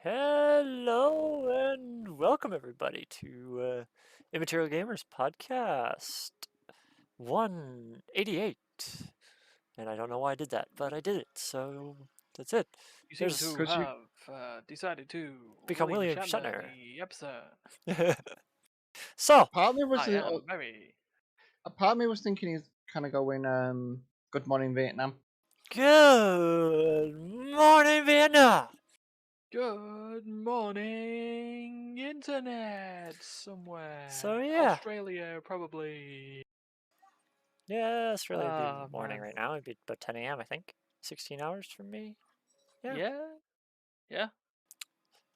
Hello and welcome everybody to Immaterial Gamers Podcast 188. And I don't know why I did that, but I did it, so that's it. You seem There's to Could you? have decided to become William William Shatner Shatner. the episode. So, Part of me was I am very a part of me was thinking he's kind of going. Good morning, Vietnam. good morning, Vietnam. good morning, internet somewhere. So, yeah. Australia, probably. Yeah, Australia would be morning Man. right now. It'd be about 10 a.m., I think. 16 hours from me. Yeah. Yeah.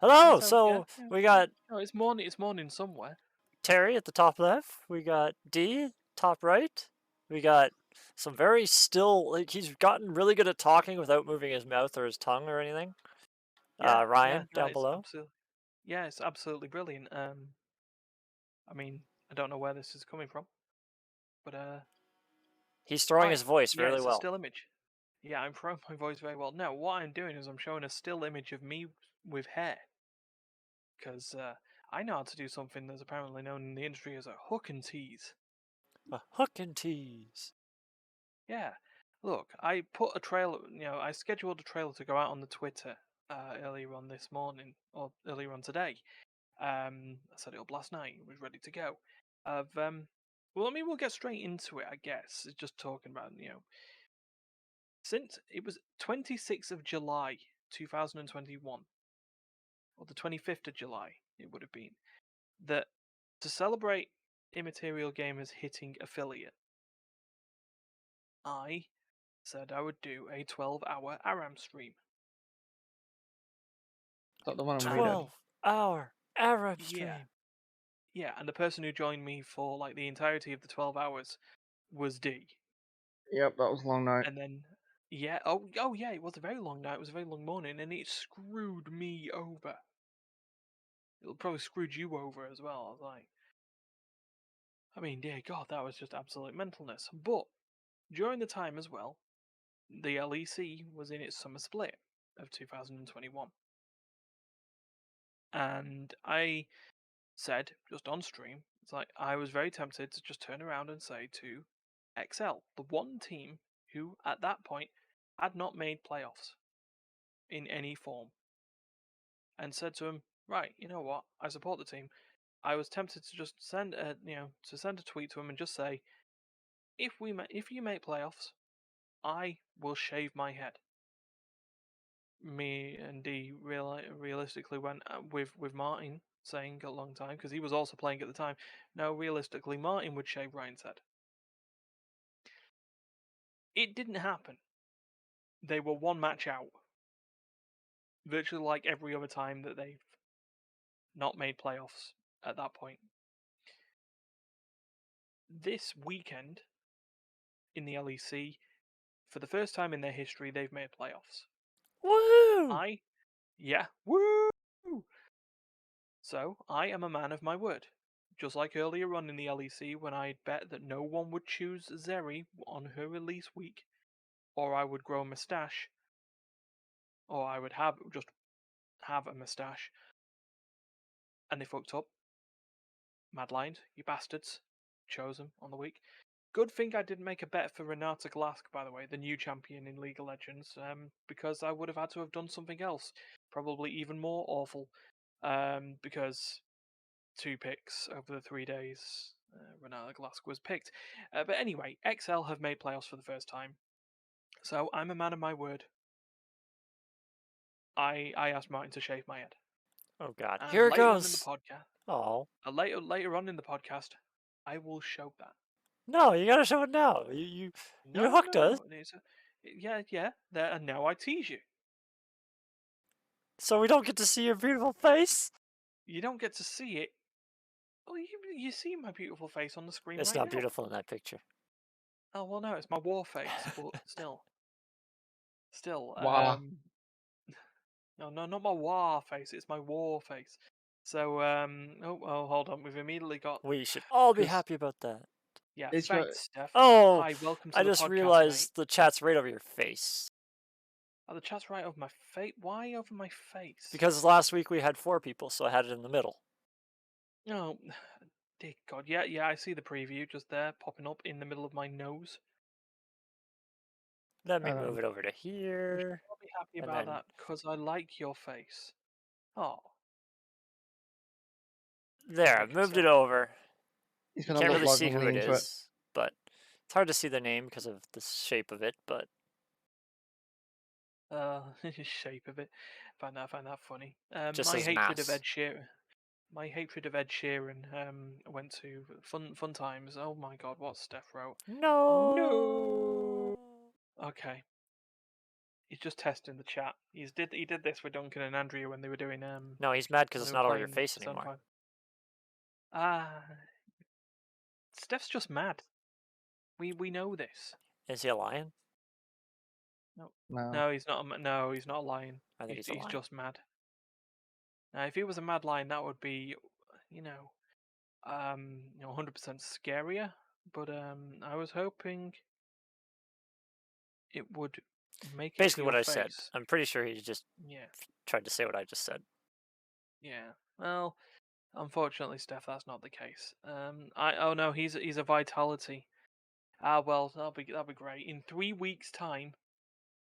Hello! So, So, we got Oh, it's morning. It's morning somewhere. Terry at the top left. We got Dee top right. We got some very still, like he's gotten really good at talking without moving his mouth or his tongue or anything. Ryan No, down below. it's absolutely brilliant. I mean, I don't know where this is coming from, but He's throwing hi. his voice Yeah, really it's a well. still image. Yeah, I'm throwing my voice very well. No, what I'm doing is I'm showing a still image of me with hair. Because I know how to do something that's apparently known in the industry as a hook and tease. A hook and tease. Yeah. Look, I put a trailer, I scheduled a trailer to go out on the Twitter earlier on this morning, or earlier on today. I set it up last night, it was ready to go. We'll get straight into it, I guess. It's just talking about, since it was 26th of July 2021, or the 25th of July, it would have been, that to celebrate Immaterial Gamers hitting affiliate, I said I would do a 12-hour ARAM stream. Is that the one I'm reading? 12-hour Arab Yeah. stream. Yeah, and the person who joined me for like the entirety of the 12 hours was D. Yep, that was a long night. And then yeah, yeah, it was a very long night, it was a very long morning, and it screwed me over. It'll probably screwed you over as well. I was like, I mean, dear God, that was just absolute mentalness. But during the time as well, the LEC was in its summer split of 2021. And I said, just on stream, it's like I was very tempted to just turn around and say to XL, the one team who at that point had not made playoffs in any form, and said to him, right, you know what, I support the team. I was tempted to just send a tweet to him and just say, if you make playoffs, I will shave my head. Me and D realistically went with Martin saying a long time because he was also playing at the time. No, realistically, Martin would shave Ryan's head. It didn't happen. They were one match out, virtually like every other time that they've not made playoffs at that point. This weekend in the LEC, for the first time in their history, they've made playoffs. Woo! Woo! So, I am a man of my word. Just like earlier on in the LEC when I bet that no one would choose Zeri on her release week, or I would grow a moustache, or I would have a moustache, and they fucked up. Madlined, you bastards. Chose them on the week. Good thing I didn't make a bet for Renata Glask, by the way, the new champion in League of Legends, because I would have had to have done something else, probably even more awful, because 2 picks over the 3 days, Renata Glask was picked. But anyway, XL have made playoffs for the first time, so I'm a man of my word. I asked Martin to shave my head. Oh God, And here it later on in the goes. podcast, Oh. later on in the podcast, I will show that. No, you gotta show it now. You hooked us. And now I tease you. So we don't get to see your beautiful face? You don't get to see it. Oh, you see my beautiful face on the screen It's right not now. beautiful in that picture. Oh well, no, it's my war face, but still. Wow. No, not my war face. It's my war face. So hold on. We've immediately got. We should all be 'Cause happy about that. Yeah, It's your- thanks, Steph. Oh, Hi, welcome to I the just podcast, realized mate. the chat's right over your face. Oh, the chat's right over my face. Why over my face? Because last week we had 4 people, so I had it in the middle. Oh, dear God. Yeah, yeah, I see the preview just there popping up in the middle of my nose. Let me move it over to You should here, not be happy and about then that because I like your face. Oh, there, very I've moved it concerning. over. He's You gonna can't look really see who longingly it into it. is, but it's hard to see the name because of the shape of it, but Shape of it. Find that funny. it just My says hatred of mass. Ed Sheeran. My hatred of Ed Sheeran went to fun times. Oh my God, what Steph wrote. No! No. Okay, he's just testing the chat. He did this with Duncan and Andrea when they were doing No, he's mad because when they it's were not over your playing face Persona anymore. 5. Ah, Steph's just mad. We know this. Is he a lion? No, No. no, he's not. No, he's not a lion. I think he's a He's lion. just mad. Now, if he was a mad lion, that would be, you know, 100% scarier. But I was hoping it would make it to Basically what your I said. face. I'm pretty sure he just Yeah, tried to say what I just said. yeah. Well, unfortunately, Steph, that's not the case. Oh no, he's a vitality. Ah, well, that'll be great. In 3 weeks' time,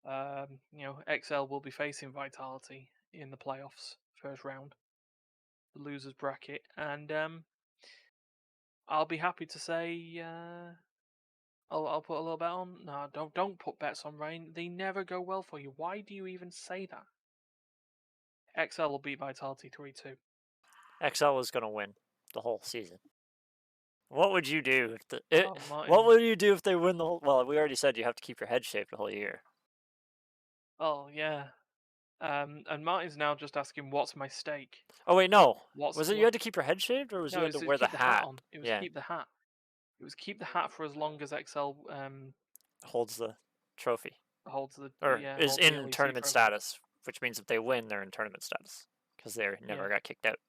XL will be facing Vitality in the playoffs, first round, the losers bracket, and I'll be happy to say I'll put a little bet on. No, don't put bets on Rain. They never go well for you. Why do you even say that? XL will beat Vitality 3-2. XL was going to win the whole season. What would you do if Oh, what Martin. would you do if they win the whole? Well, we already said you have to keep your head shaped the whole year. Oh yeah. And Martin's now just asking, "What's my stake? Oh wait, no. What's Was it you what?" had to keep your head shaved, or was you No, had to it's wear the keep the hat hat? on. It was Yeah, keep the hat. It was keep the hat for as long as XL holds the trophy, holds the or yeah is holds the in LEC tournament trophy. status, which means if they win, they're in tournament status because they Yeah, never got kicked out.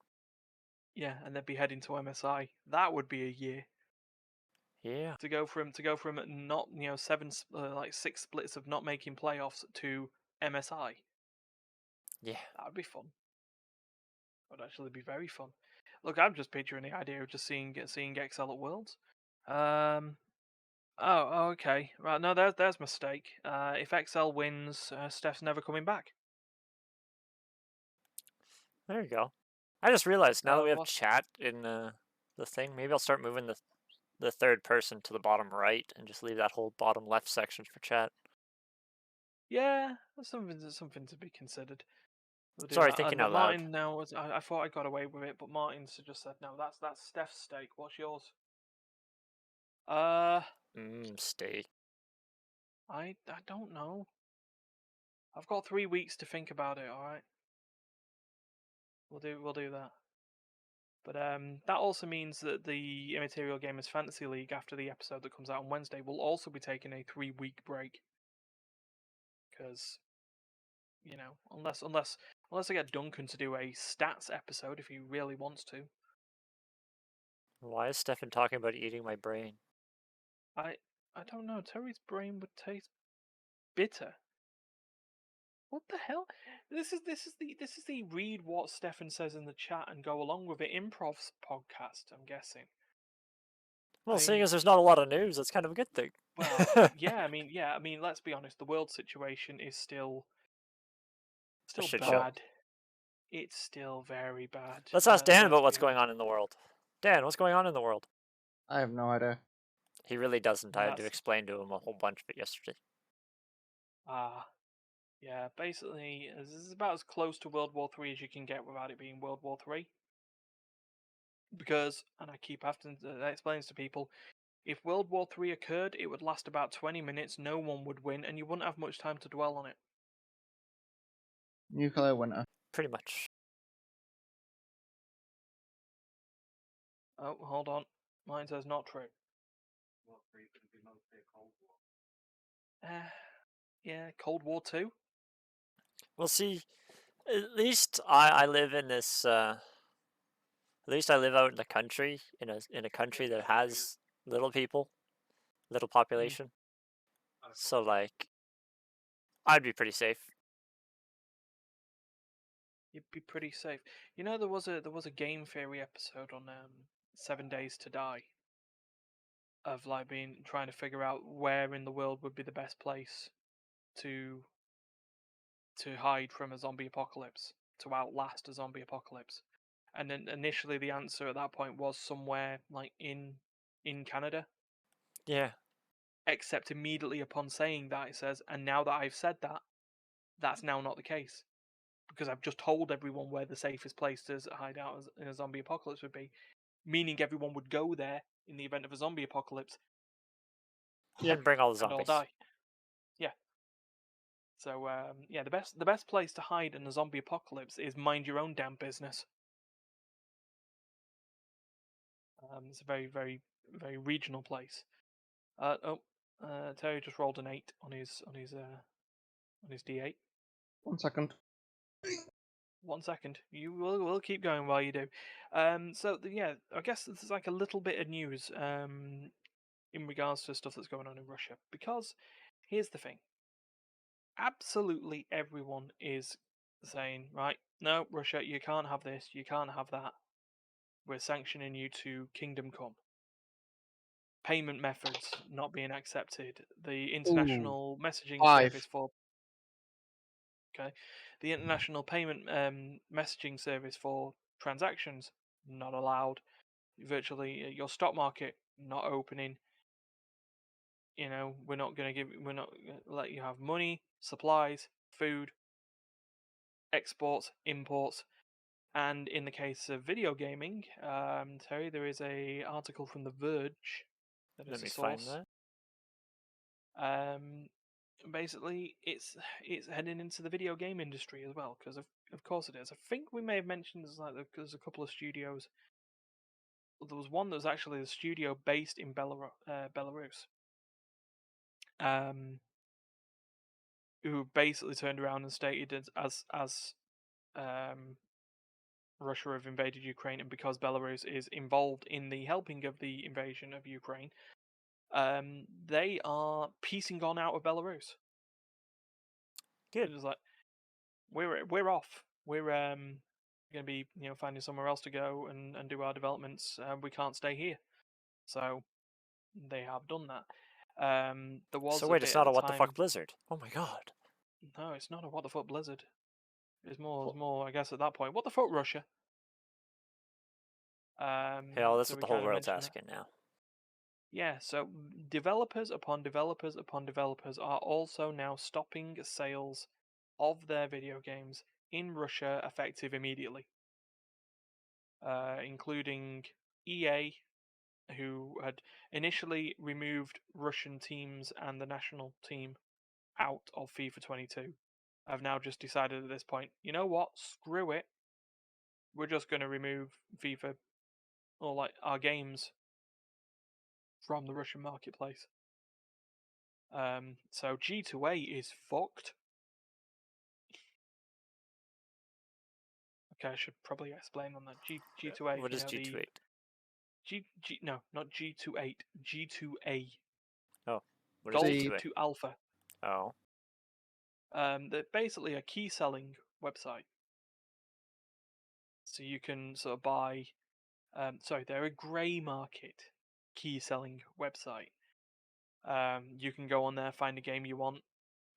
yeah, and they'd be heading to MSI. That would be a year Yeah, to go from not like 6 splits of not making playoffs to MSI. yeah. That would be fun. That would actually be very fun. Look, I'm just picturing the idea of just seeing XL at Worlds. Um. Oh, okay. Right. No, there's mistake. If XL wins, Steph's never coming back. There you go. I just realized now that we have What? chat in the thing, maybe I'll start moving the third person to the bottom right and just leave that whole bottom left section for chat. Yeah, that's something to be considered. We'll do Sorry, that. thinking And out loud. Martin now I thought I got away with it, but Martin's just said no. That's Steph's stake. What's yours? Uh, Steak. I don't know. I've got 3 weeks to think about it. All right, we'll do that. But that also means that the Immaterial Gamers Fantasy League, after the episode that comes out on Wednesday, will also be taking a 3 week break. Because unless I get Duncan to do a stats episode if he really wants to, Why is Stefan talking about eating my brain? I I don't know. Terry's brain would taste bitter. What the hell? This is the read what Stefan says in the chat and go along with it improvs podcast. I'm guessing. Well, seeing I as there's not a lot of news, that's kind of a good thing. well, yeah. I mean. Let's be honest. The world situation is still A still shit show. bad. It's still very bad. Let's ask Dan Let's about what's be going honest. on in the world. Dan, what's going on in the world? I have no idea. He really doesn't. I had to That's explain to him a whole bunch of it yesterday. ah. Yeah, basically, this is about as close to World War Three as you can get without it being World War Three. Because, and I keep having to that explains to people, if World War Three occurred, it would last about 20 minutes, no one would win, and you wouldn't have much time to dwell on it. Nuclear winter. Pretty much. Oh, hold on. Mine says not true. Yeah, Cold War Two? We'll see. At least I live in this. At least I live out in the country, in a country that has little people, little Mm. population. So like, I'd be pretty safe. You'd be pretty safe. You know, there was a game theory episode on 7 Days to Die of like being trying to figure out where in the world would be the best place to hide from a zombie apocalypse, to outlast a zombie apocalypse. And then initially the answer at that point was somewhere like in Canada. Yeah. Except immediately upon saying that it says, and now that I've said that, that's now not the case. Because I've just told everyone where the safest place to hide out in a zombie apocalypse would be, meaning everyone would go there in the event of a zombie apocalypse And bring all the and all zombies. die. Yeah. So yeah, the best place to hide in a zombie apocalypse is mind your own damn business. It's a very, very, very regional place. Terry just rolled an 8 on his D8. 1 second. 1 second. We'll keep going while you do. Yeah, I guess this is like a little bit of news in regards to stuff that's going on in Russia. Because here's the thing: absolutely everyone is saying, right, no, Russia, you can't have this, you can't have that. We're sanctioning you to Kingdom Come. Payment methods not being accepted. The Ooh, international messaging 5. service for the international payment messaging service for transactions not allowed. Virtually, your stock market not opening. You know, we're not gonna let you have money, supplies, food, exports, imports, and in the case of video gaming, Terry, there is a article from The Verge that Let is a me find source. that. Um, Basically, it's heading into the video game industry as well, because of course it is. I think we may have mentioned there's a couple of studios. There was one that was actually the studio based in Belarus, who basically turned around and stated as Russia have invaded Ukraine, and because Belarus is involved in the helping of the invasion of Ukraine, they are piecing on out of Belarus. Good. It was like we're off. We're going to be finding somewhere else to go and do our developments. We can't stay here, so they have done that. There was So a wait, it's bit at not the a what the time. fuck Blizzard. Oh my god. No, it's not a what the fuck Blizzard. It's more, Well, I guess, at that point. What the fuck Russia? hell, that's So what we the whole kind of world's mentioned that. asking now. Yeah, so developers upon developers upon developers are also now stopping sales of their video games in Russia effective immediately, including EA, who had initially removed Russian teams and the national team out of FIFA 22, have now just decided at this point, you know what, screw it, we're just going to remove FIFA or like our games from the Russian marketplace. So G2A is fucked. Okay, I should probably explain on that. G2A, What you is know, the G28? no, not G28, G2A, Oh, what is Gold The G2A? to Alpha. Oh, They're basically a key selling website. So you can sort of buy, they're a grey market key selling website. You can go on there, find a game you want,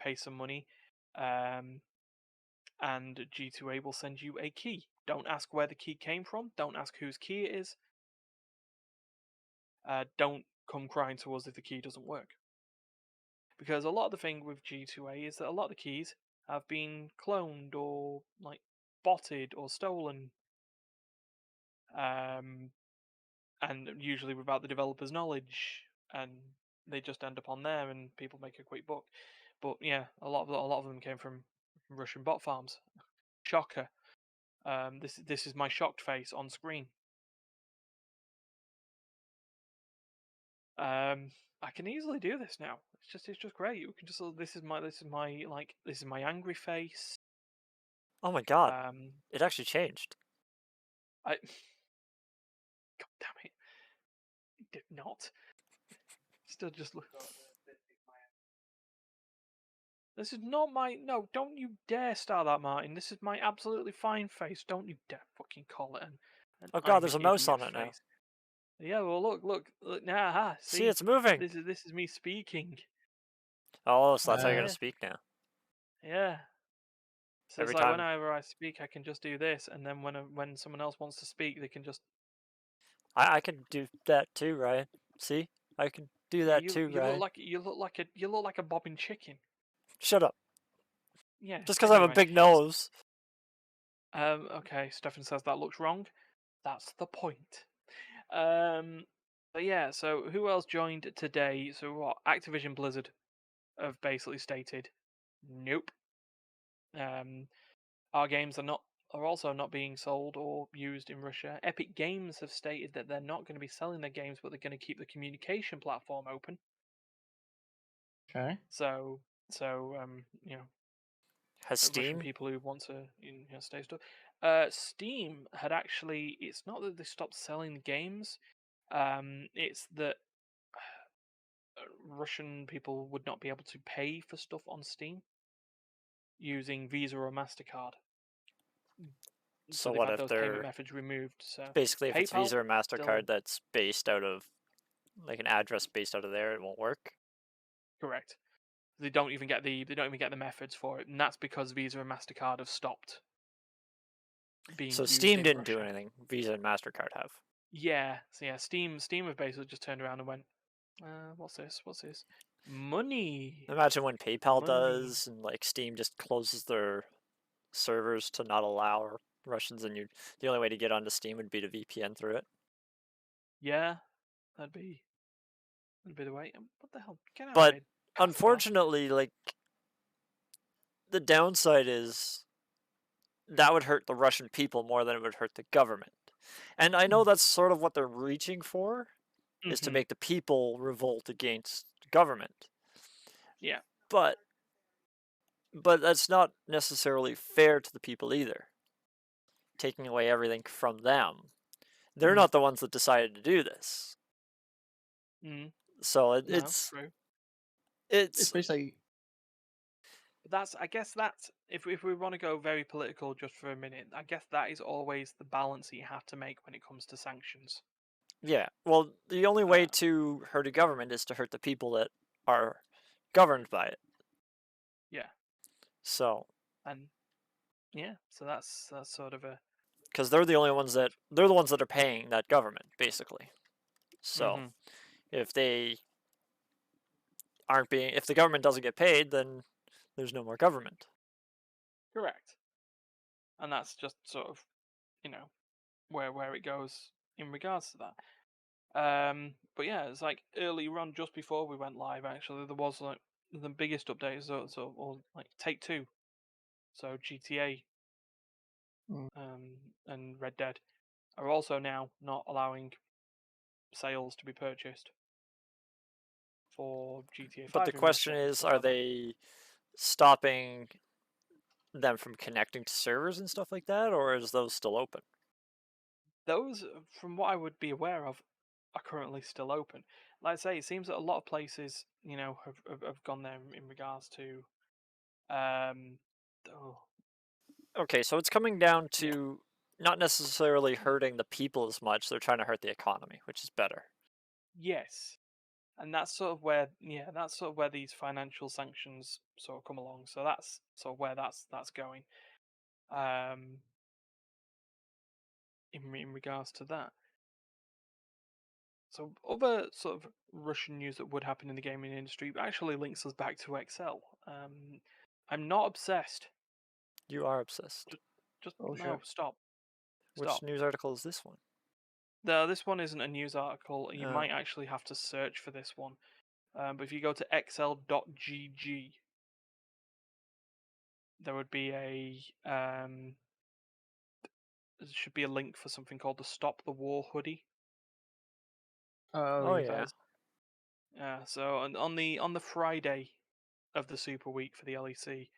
pay some money, um, and G2A will send you a key. Don't ask where the key came from. Don't ask whose key it is. Don't come crying to us if the key doesn't work. Because a lot of the thing with G2A is that a lot of the keys have been cloned or like botted or stolen, and usually without the developer's knowledge, and they just end up on there, and people make a quick buck. But yeah, a lot of them came from Russian bot farms. Shocker. This is my shocked face on screen. I can easily do this now. It's just great. You can just this is my angry face. oh my god. Um, It actually changed. I God damn it, it did not. Still just look. This is not my. No, don't you dare start that, Martin. This is my absolutely fine face. Don't you dare fucking call it an Oh god, I'm there's an a mouse idiot on it now. face. Yeah, well, look. Nah, ha, See, see, it's moving. this is me speaking. Oh, so that's how you're Uh, gonna Yeah, speak now. yeah. So it's Every like time. whenever I speak, I can just do this, and then when someone else wants to speak, they can just. I can do that too, Ryan. See? I can do Yeah, that too, Ryan. you look like a bobbing chicken. Shut up. Yeah. Just because I have a Anyway, big nose. okay. Stefan says that looks wrong. That's the point. Um, but yeah. So who else joined today? So what? Activision Blizzard have basically stated, nope. Um, our games are also not being sold or used in Russia. Epic Games have stated that they're not going to be selling their games, but they're going to keep the communication platform open. okay. So Has Russian Steam? people who want to stay stuff. Steam had actually. It's not that they stopped selling the games. It's that Russian people would not be able to pay for stuff on Steam using Visa or Mastercard. So So they've what had if those payment they're methods removed. So basically if it's PayPal Visa or still MasterCard that's based out of like an address based out of there, it won't work? correct. They don't even get the methods for it, and that's because Visa and Mastercard have stopped being So used Steam in didn't do Russia. anything. Visa and MasterCard have. Yeah, so yeah, Steam have basically just turned around and went, what's this? What's this? Money, Imagine when PayPal money. does and like Steam just closes their servers to not allow Russians and you the only way to get onto Steam would be to VPN through it. Yeah, that'd be the way. What the hell? Get out of But here, Pascal. unfortunately, like the downside is that would hurt the Russian people more than it would hurt the government. And I know that's sort of what they're reaching for, is to Mm-hmm. make the people revolt against government. Yeah. But that's not necessarily fair to the people either. Taking away everything from them. They're Mm. not the ones that decided to do this. Mm. So No, true. It's it's basically But I guess that's if we want to go very political just for a minute, I guess that is always the balance that you have to make when it comes to sanctions. yeah. Well, the only way Uh, to hurt a government is to hurt the people that are governed by it. yeah, So, and yeah, so that's sort of a. because they're the only ones that they're the ones that are paying that government, basically. So, Mm-hmm. if they aren't being, if the government doesn't get paid, then there's no more government. Correct, and that's just sort of you know where it goes in regards to that. But yeah, it's like earlier on, just before we went live, actually, there was like the biggest update, or like Take Two, so GTA, mm, and Red Dead are also now not allowing sales to be purchased for GTA But the 5 in question Russia and is, stuff are like that. they stopping them from connecting to servers and stuff like that, or is those still open? Those, from what I would be aware of, are currently still open. Like I say, it seems that a lot of places, have gone there in regards to, um, oh, Okay, so it's coming down yeah, to not necessarily hurting the people as much, they're trying to hurt the economy, which is better. yes, and that's sort of where these financial sanctions sort of come along. So that's sort of where that's going. Um, in regards to that. So other sort of Russian news that would happen in the gaming industry actually links us back to Excel. I'm not obsessed. You are obsessed. Just oh no, sure. Which stop. news article is this one? No, this one isn't a news article. You Oh, might actually have to search for this one. But if you go to xl.gg, there would be there should be a link for something called the Stop the War hoodie. Oh oh yeah. yeah. So on the Friday of the Super Week for the LEC,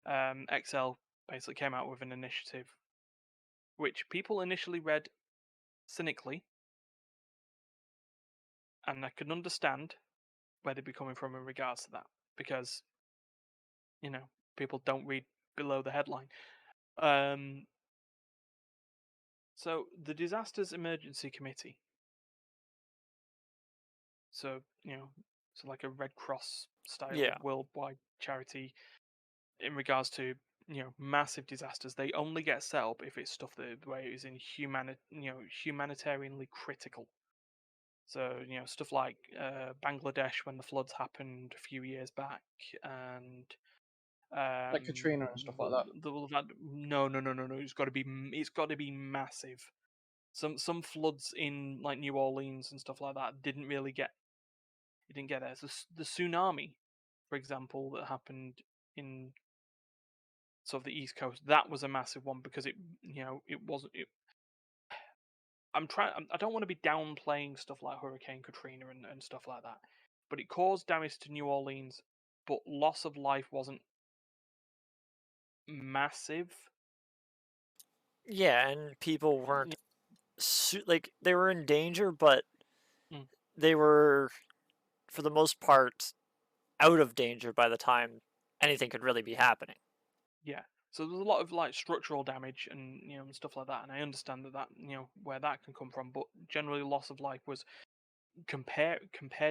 XL basically came out with an initiative which people initially read cynically, and I can understand where they'd be coming from in regards to that because people don't read below the headline. Um, so the Disasters Emergency Committee, so so like a Red Cross style Yeah. worldwide charity in regards to massive disasters. They only get set up if it's stuff that where it is in humanitarianly critical. So stuff like Bangladesh when the floods happened a few years back, and Like Katrina and stuff like that. no. It's got to be massive. Some floods in like New Orleans and stuff like that didn't really get it didn't get there. So the tsunami, for example, that happened in sort of the East Coast, that was a massive one because it wasn't. I don't want to be downplaying stuff like Hurricane Katrina and stuff like that, but it caused damage to New Orleans, but loss of life wasn't massive. Yeah, and people Y- weren't like they were in danger, but mm, they were, for the most part, out of danger by the time anything could really be happening. Yeah. So there's a lot of like structural damage and and stuff like that, and I understand that where that can come from, but generally loss of life was compared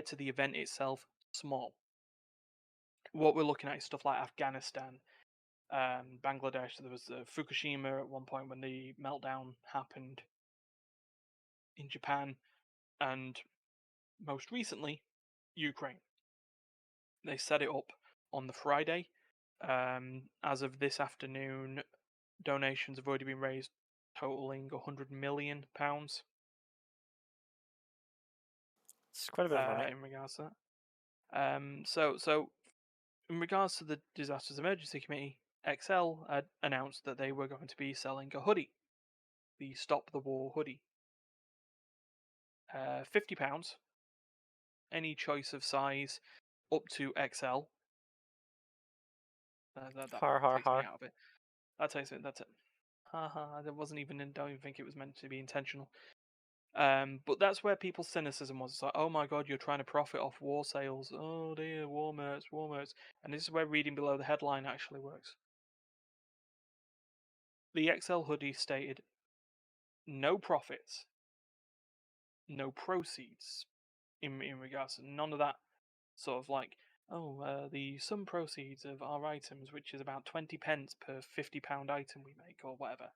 to the event itself small. What we're looking at is stuff like Afghanistan, Bangladesh. There was Fukushima at one point when the meltdown happened in Japan, and most recently, Ukraine. They set it up on the Friday. As of this afternoon, donations have already been raised, totaling £100 million It's quite a bit of money. in regards to that. So in regards to the Disasters Emergency Committee, XL had announced that they were going to be selling a hoodie, the Stop the War hoodie. £50, any choice of size, up to XL. That Har har takes me har. out of it. That takes it. That's it. Haha, that wasn't even. Don't even think it was meant to be intentional. But that's where people's cynicism was. It's like, oh my god, you're trying to profit off war sales. Oh dear, war merch, war merch. And this is where reading below the headline actually works. The XL hoodie stated, no profits, no proceeds in regards to none of that sort of like, the sum proceeds of our items, which is about 20 pence per £50 item we make or whatever,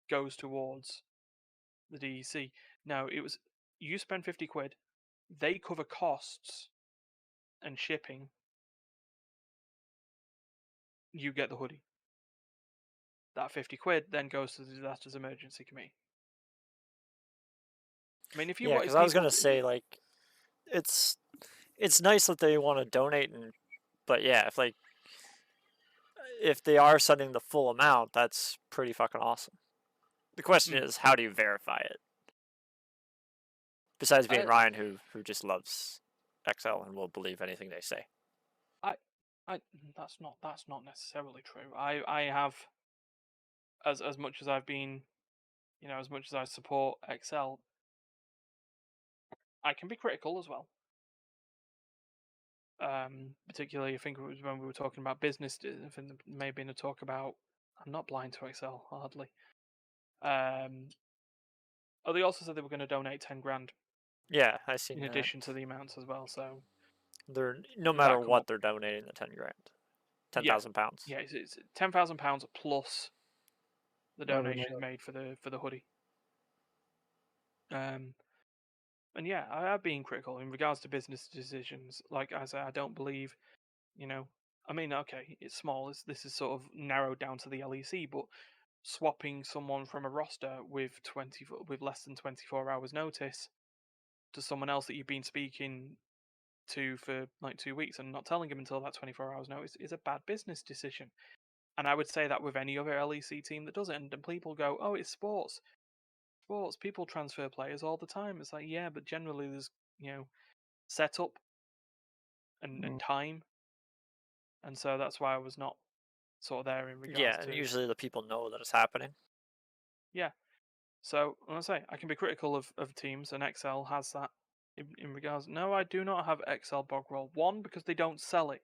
goes towards the DEC. No, it was you spend 50 quid, they cover costs and shipping, you get the hoodie. That 50 quid then goes to the Disasters Emergency Committee. I mean, if you Yeah, wanted because I was people gonna to. say like it's it's nice that they want to donate, and but yeah, if they are sending the full amount, that's pretty fucking awesome. The question Mm, is, how do you verify it? Besides being I, Ryan, who just loves XL and will believe anything they say. I, that's not necessarily true. I have as much as I've been, as much as I support XL, I can be critical as well. Particularly, I think it was when we were talking about business. I think there may have been a talk about. I'm not blind to Excel, hardly. They also said they were going to donate 10 grand Yeah, I seen in that. addition to the amounts as well. So They're no matter that come what up. they're donating the 10 grand, ten Yeah, thousand pounds. yeah. It's £10,000 plus the Whatever it may donations made for the hoodie. Um, and yeah, I have been critical in regards to business decisions. Like I said, I don't believe. You know, I mean, okay, it's small. This is sort of narrowed down to the LEC, but swapping someone from a roster with less than 24 hours notice to someone else that you've been speaking to for like 2 weeks and not telling him until that 24 hours notice is a bad business decision. And I would say that with any other LEC team that does it. And people go, oh, it's sports. Sports, people transfer players all the time. It's like, yeah, but generally there's, setup and mm, time. And so that's why I was not sort of there in regards Yeah, and to, usually the people know that it's happening. yeah. So, like I say, I can be critical of teams, and XL has that in regards. No, I do not have XL bog roll. One, because they don't sell it.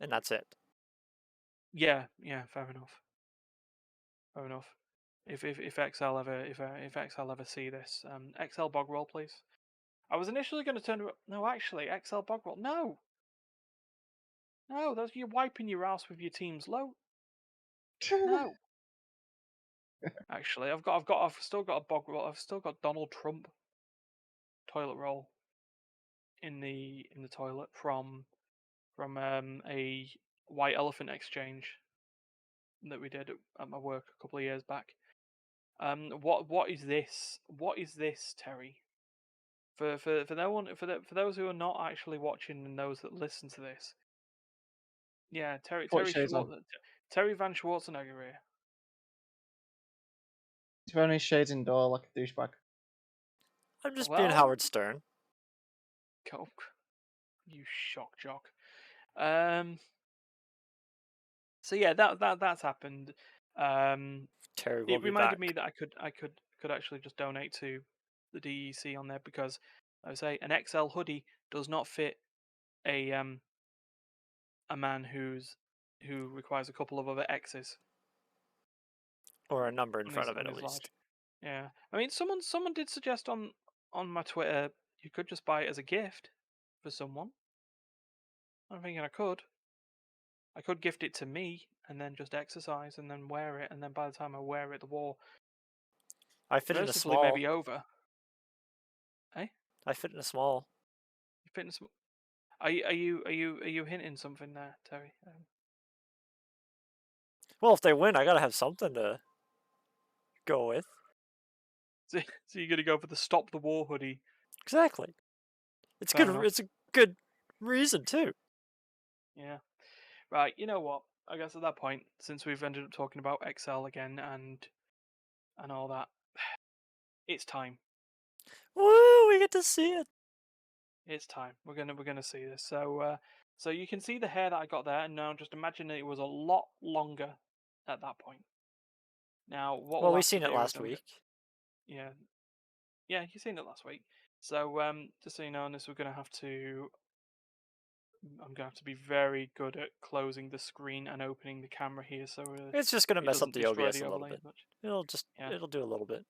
and that's it. Yeah, yeah, fair enough. Fair enough. If XL ever if XL ever see this, XL bog roll, please. I was initially going to turn. No, actually, XL bog roll. No, no, that's you're wiping your ass with your team's low. No, actually, I've still got a bog roll. I've still got Donald Trump toilet roll in the toilet from a white elephant exchange that we did at my work a couple of years back. What is this? What is this, Terry? For no one for those who are not actually watching and those that listen to this, yeah, Put your shades on. Terry Van Schwarzenegger here. He's wearing his shades indoor like a douchebag. I'm just being Well, Howard Stern. go, you shock jock. Um. So yeah, that's happened. Um. Terry will It be reminded me back. that I could actually just donate to the DEC on there because I would say an XL hoodie does not fit a man who requires a couple of other X's Or a number in on front his of it, at large. least. Yeah, I mean, someone did suggest on my Twitter you could just buy it as a gift for someone. I'm thinking I could gift it to me and then just exercise and then wear it, and then by the time I wear it, the war I fit in a mercifully may small. be over. Eh? I fit in a small. Fitness. Are you hinting something there, Terry? Well, if they win, I gotta have something to go with. So you're gonna go for the stop the war hoodie? Exactly. It's Fair good. enough. It's a good reason too. Yeah. Right. You know what? I guess at that point, since we've ended up talking about XL again and all that, it's time. Woo! We get to see it. It's time. We're gonna see this. So you can see the hair that I got there, and now just imagine that it was a lot longer at that point. Now what Well, we'll we have to seen it do is last week. yeah, yeah, you seen it last week. So just so you know, on this, I'm gonna have to be very good at closing the screen and opening the camera here, so It's just gonna it mess up doesn't the destroy OBS the a little overlay bit. as much. Yeah, It'll do a little bit.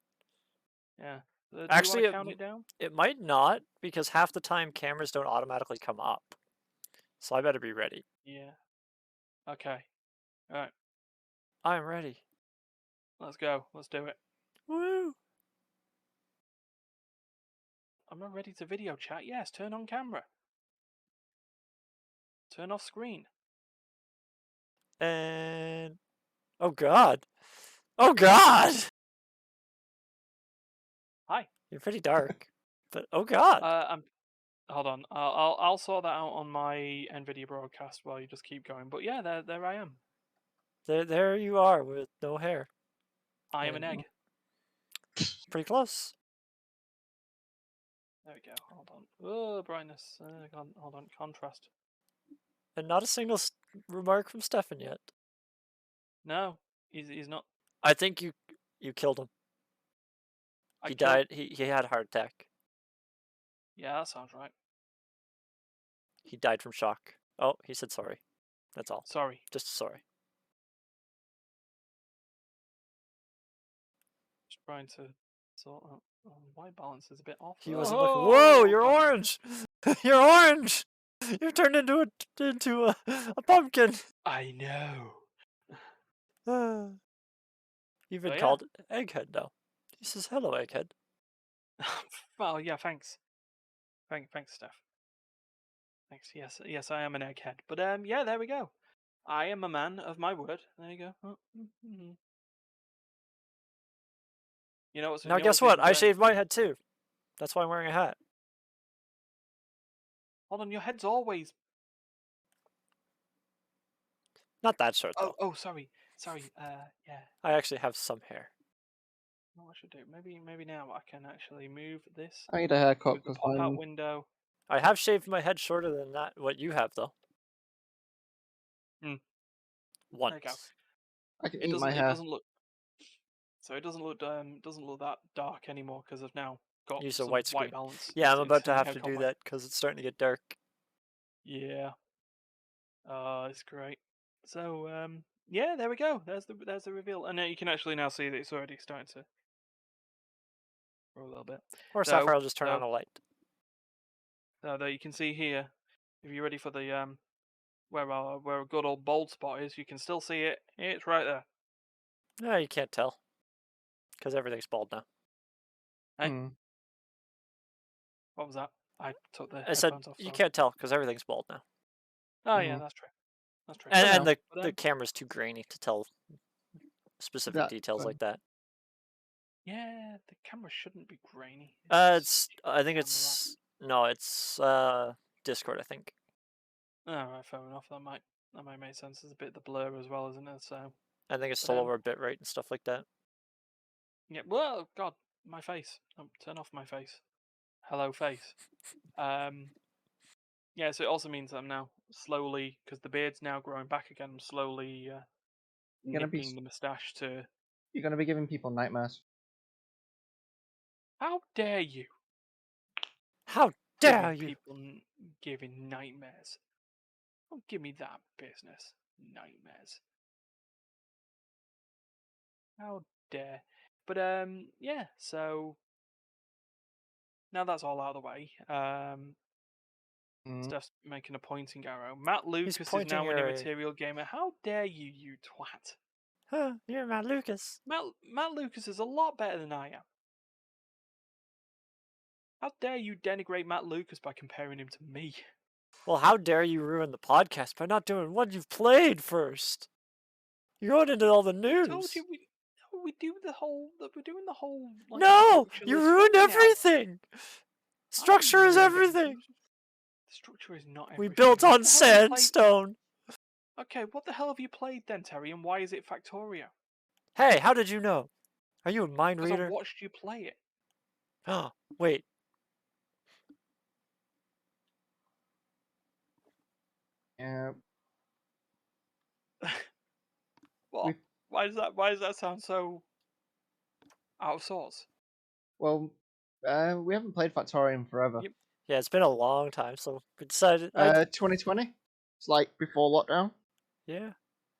yeah. Do you want Actually, to count it down? it might not because half the time cameras don't automatically come up. So I better be ready. Yeah. Okay. All right. I'm ready. Let's go. Let's do it. Woo! I'm not ready to video chat. Yes. Turn on camera. Turn off screen. And oh god, oh god! Hi. You're pretty dark, but oh god, I'm. Hold on. I'll sort that out on my NVIDIA broadcast while you just keep going. But yeah, there I am. there you are with no hair. I am an And egg. pretty close. There we go. Hold on. Oh, brightness. Hold on. Contrast. And not a single remark from Stefan yet. No, he's not. I think you killed him. I He killed. died. He had a heart attack. Yeah, that sounds right. He died from shock. Oh, he said sorry. That's all. Sorry. Just sorry. Just trying to sort out. White balance is a bit off. He wasn't looking. Whoa, Oh you're God. orange. You're orange. You've turned into a pumpkin. I know. You've been So yeah. called Egghead now. He says hello, Egghead. Well, yeah. Thanks. Thanks, Steph. Thanks. Yes, I am an egghead. But yeah, there we go. I am a man of my word. There you go. You know what's Now guess what? even I better? shaved my head too. That's why I'm wearing a hat. Hold on, your head's always. Not that short though. Oh, sorry. Yeah. I actually have some hair. What I should do? Maybe now I can actually move this. I need a haircut Move the because pop-out mine. window. I have shaved my head shorter than that. What you have though? Hmm. There you go. Once. I can It eat my doesn't. It hair. doesn't look. So it doesn't look that dark anymore because I've now got Use a some white screen. white balance. Yeah, I'm about to have I've to got do white. that because it's starting to get dark. Yeah. Oh, it's great. So, yeah, there we go. There's the reveal, and you can actually now see that it's already starting to grow a little bit. Or So, Sapphire will just turn on so, a light. so there you can see here. If you're ready for the where a good old bold spot is, you can still see it. It's right there. No, you can't tell because everything's bald now. Hey, Hmm. what was that? I took the I said headphones off. you So. can't tell because everything's bald now, Oh yeah, Hmm. that's true. That's true. For and now, the camera's too grainy to tell specific that's details fine. like that. Yeah, the camera shouldn't be grainy. It's I think camera. it's Discord, I think. All right, fair enough. That might make sense. There's a bit of the blur as well, isn't it? So, I think it's but still over a bit rate and stuff like that. yeah. Well, God, my face. Turn off my face. Hello, face. Um, yeah. So it also means that I'm now slowly, because the beard's now growing back again. I'm slowly You're gonna be nipping the moustache to. you're gonna be giving people nightmares. How dare you? How dare Giving you? people giving nightmares. Don't give me that business. Nightmares. How dare. But yeah, so now that's all out of the way. Mm. Steph's making a pointing arrow. Matt He's Lucas is pointing now an your. immaterial gamer. How dare you, you twat. Huh, you're Matt Lucas. Matt Lucas is a lot better than I am. How dare you denigrate Matt Lucas by comparing him to me? Well, how dare you ruin the podcast by not doing what you've played first? You're going into all the I told news. you we do the whole we're doing the whole like No, you structureless ruined thing now. everything. I haven't Structure is ruined anything. everything. The structure is not We everything. built What on the hell have you played? sandstone. Okay, what the hell have you played then, Terry, and why is it Factorio? Hey, how did you know? Are you a mind Because I reader? watched you play it. Oh, wait. Yeah, What? we Why does that sound so out of sorts? well, we haven't played Factorium forever. Yep. Yeah, it's been a long time, so we decided. 2020. It's like before lockdown. Yeah.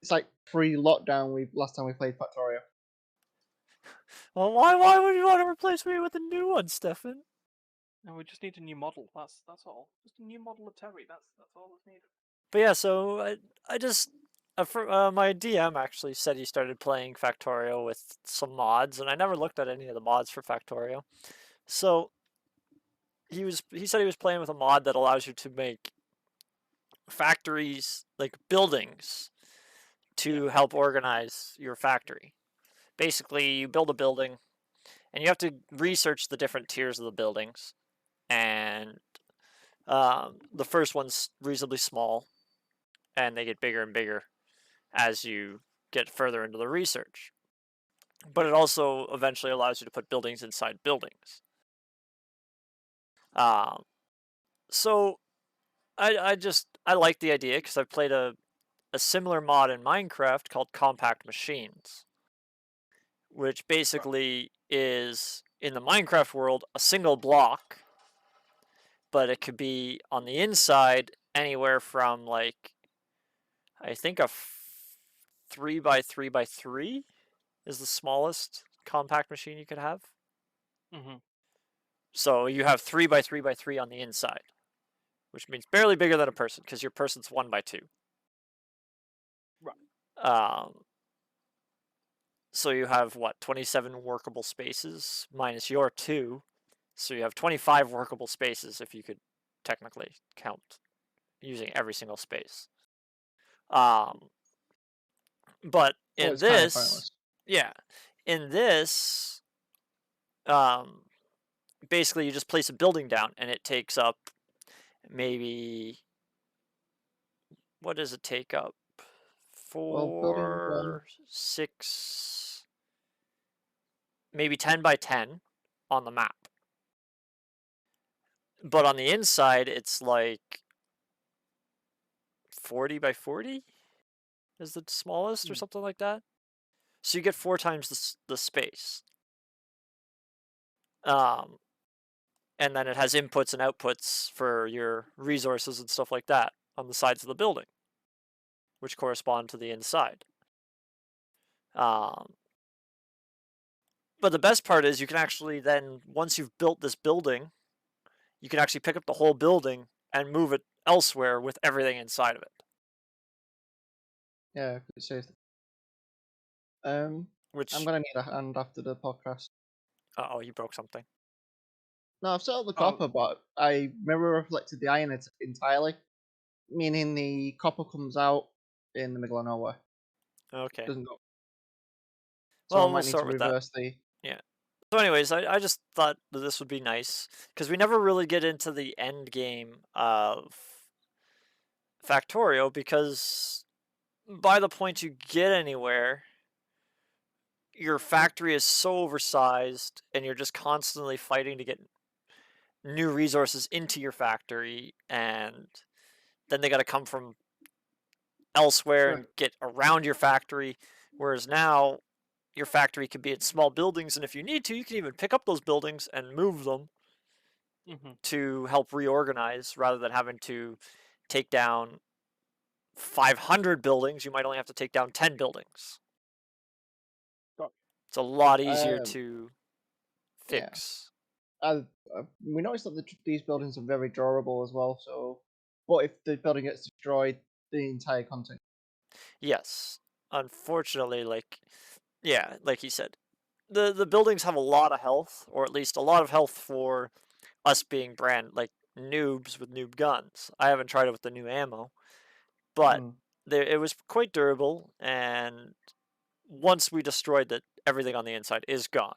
It's like pre-lockdown. We last time we played Factorio. Well, why would you want to replace me with a new one, Stefan? No, we just need a new model. That's all. Just a new model of Terry. That's all that's needed. But yeah, so I just my DM actually said he started playing Factorio with some mods, and I never looked at any of the mods for Factorio. So he said he was playing with a mod that allows you to make factories like buildings Yeah. to help organize your factory. Basically, you build a building, and you have to research the different tiers of the buildings, and the first one's reasonably small, and they get bigger and bigger as you get further into the research. But it also eventually allows you to put buildings inside buildings. Um, so I like the idea because I've played a similar mod in Minecraft called Compact Machines, which Right. basically is in the Minecraft world a single block, but it could be on the inside anywhere from like I think a 3 by 3 by 3 is the smallest compact machine you could have. Mhm. So you have 3 by 3 by 3 on the inside, which means barely bigger than a person because your person's 1 by 2. Right. Um, so you have what 27 workable spaces minus your 2, so you have 25 workable spaces if you could technically count using every single space. Um, but Oh, in it's kind of this, pointless. yeah, in this, um, basically you just place a building down and it takes up maybe what does it take up? Well, building one. 6, maybe 10 by 10 on the map. But on the inside, it's like 40 by 40 is the smallest or Mm. something like that. So you get 4 times the space. Um, and then it has inputs and outputs for your resources and stuff like that on the sides of the building. which correspond to the inside. Um, but the best part is you can actually then, once you've built this building, you can actually pick up the whole building and move it elsewhere with everything inside of it. Yeah, it says. I'm Which, gonna need a hand after the podcast. oh, you broke something. No, I've set up the Oh, copper, but I mirror reflected the iron entirely, meaning the copper comes out in the middle of nowhere. Okay. Doesn't go. So I Well, we'll might need to start with that. reverse the. Yeah. So, anyways, I just thought that this would be nice because we never really get into the end game of Factorio because by the point you get anywhere, your factory is so oversized and you're just constantly fighting to get new resources into your factory, and then they got to come from elsewhere Right. and get around your factory. Whereas now, your factory can be in small buildings, and if you need to, you can even pick up those buildings and move them mm-hmm. to help reorganize rather than having to take down 500 buildings. You might only have to take down 10 buildings. Got It's a lot easier Um, to yeah. fix. We noticed that these buildings are very durable as well. So, what if the building gets destroyed? The entire content. Yes. Unfortunately, yeah, like he said, the buildings have a lot of health, or at least a lot of health for us being brand like noobs with noob guns. I haven't tried it with the new ammo, but Mm. it was quite durable, and once we destroyed it, everything on the inside is gone,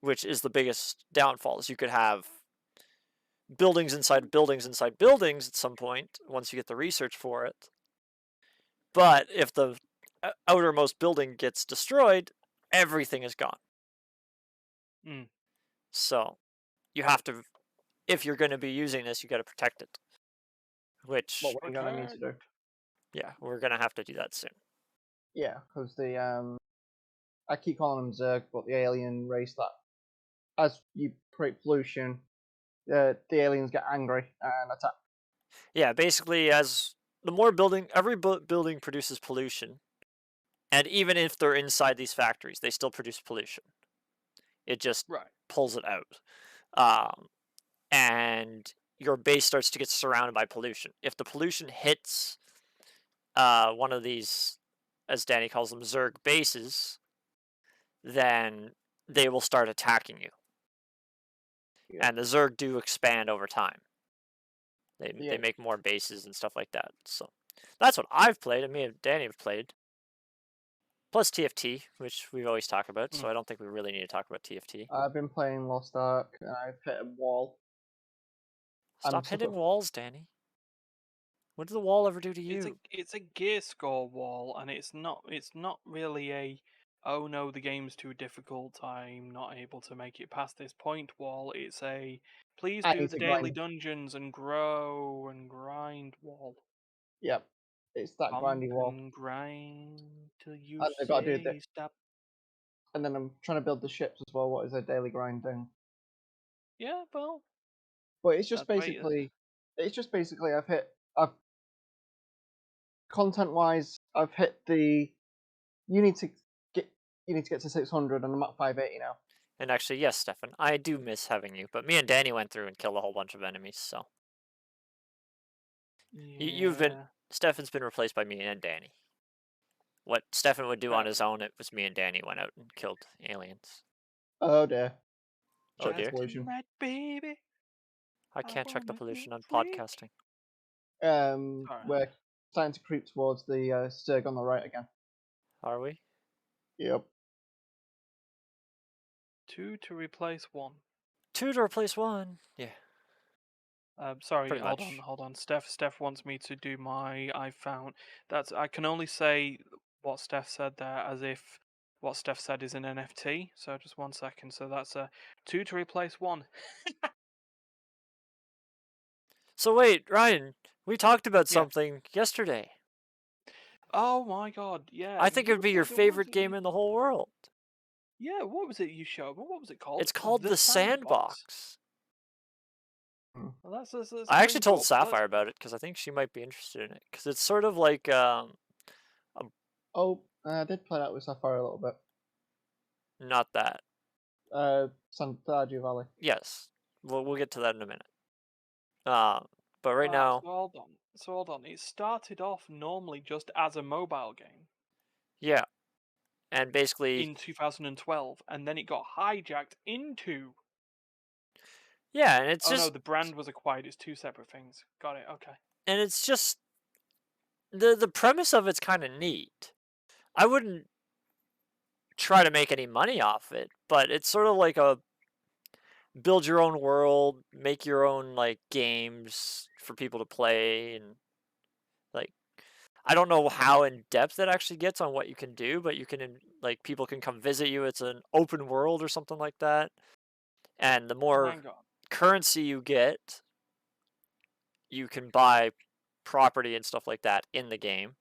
which is the biggest downfall. Is you could have buildings inside buildings inside buildings at some point once you get the research for it. But if the outermost building gets destroyed, everything is gone. Mm. So you have to, if you're going to be using this, you got to protect it. What Which, we're gonna need to do. yeah, we're going to have to do that soon. Yeah, because I keep calling them Zerg, but the alien race that, as you create pollution, the aliens get angry and attack. Yeah, basically, as the more building, every building produces pollution, and even if they're inside these factories, they still produce pollution. It just Right. pulls it out. And your base starts to get surrounded by pollution. If the pollution hits one of these, as Danny calls them, Zerg bases, then they will start attacking you. Yeah. And the Zerg do expand over time. They Yeah. make more bases and stuff like that. So that's what I've played, and me and Danny have played. Plus TFT, which we've always talked about, so Mm. I don't think we really need to talk about TFT. I've been playing Lost Ark and I've hit a wall. I'm Stop stuck hitting at. walls, Danny. What did the wall ever do to It's a you? it's a gear score wall, and it's not really a, oh no, the game's too difficult, I'm not able to make it past this point wall. It's a, please I do need the to daily grind. dungeons and grow and grind wall. Yep. It's that Pump grindy wall. and grind till you And I gotta do say that. stop. And then I'm trying to build the ships as well. What is a daily grind thing? Yeah, well, But it's just that's right. basically. It's just basically I've content wise I've hit the. You need to get. You need to get to 600, and I'm at 580 now. And actually, yes, Stefan, I do miss having you. But me and Danny went through and killed a whole bunch of enemies, so you've been Yeah. Stefan's been replaced by me and Danny. What Stefan would do on Fair his enough. own, it was me and Danny went out and killed aliens. Oh dear. Oh Check the dear, pollution. Tonight, baby, I I can't check the wanna get pollution on freaky. podcasting. Alright. We're starting to creep towards the Sturg on the right again. Are we? Yep. 2 to replace 1. 2 to replace 1. Yeah, Sorry, pretty hold on, much. hold on. Steph wants me to do my I found. That's, I can only say what Steph said there as if what Steph said is an NFT. So just 1 second. So that's a 2 to replace 1. So wait, Ryan, we talked about Yeah. something yesterday. Oh my God. Yeah. I think it would be your What was favorite it game in the whole world. Yeah. What was it you showed me? What was it called? It's called The the Sandbox. Sandbox. Well, that's I actually pretty told cool. Sapphire about it because I think she might be interested in it. Because it's sort of like Oh, I did play that with Sapphire a little bit. not that. Stardew Valley. Yes, we'll get to that in a minute. But right now, So hold on. So hold on. It started off normally just as a mobile game yeah, and basically, in 2012, and then it got hijacked into. yeah, and it's Oh no, just the brand was acquired. It's two separate things. Got it. Okay. and it's just the premise of it's kind of neat. I wouldn't try to make any money off it, but it's sort of like a build your own world, make your own like games for people to play, and like I don't know how in depth it actually gets on what you can do, but you can like people can come visit you. It's an open world or something like that, and the Well, more hang on. currency you get, you can buy property and stuff like that in the game.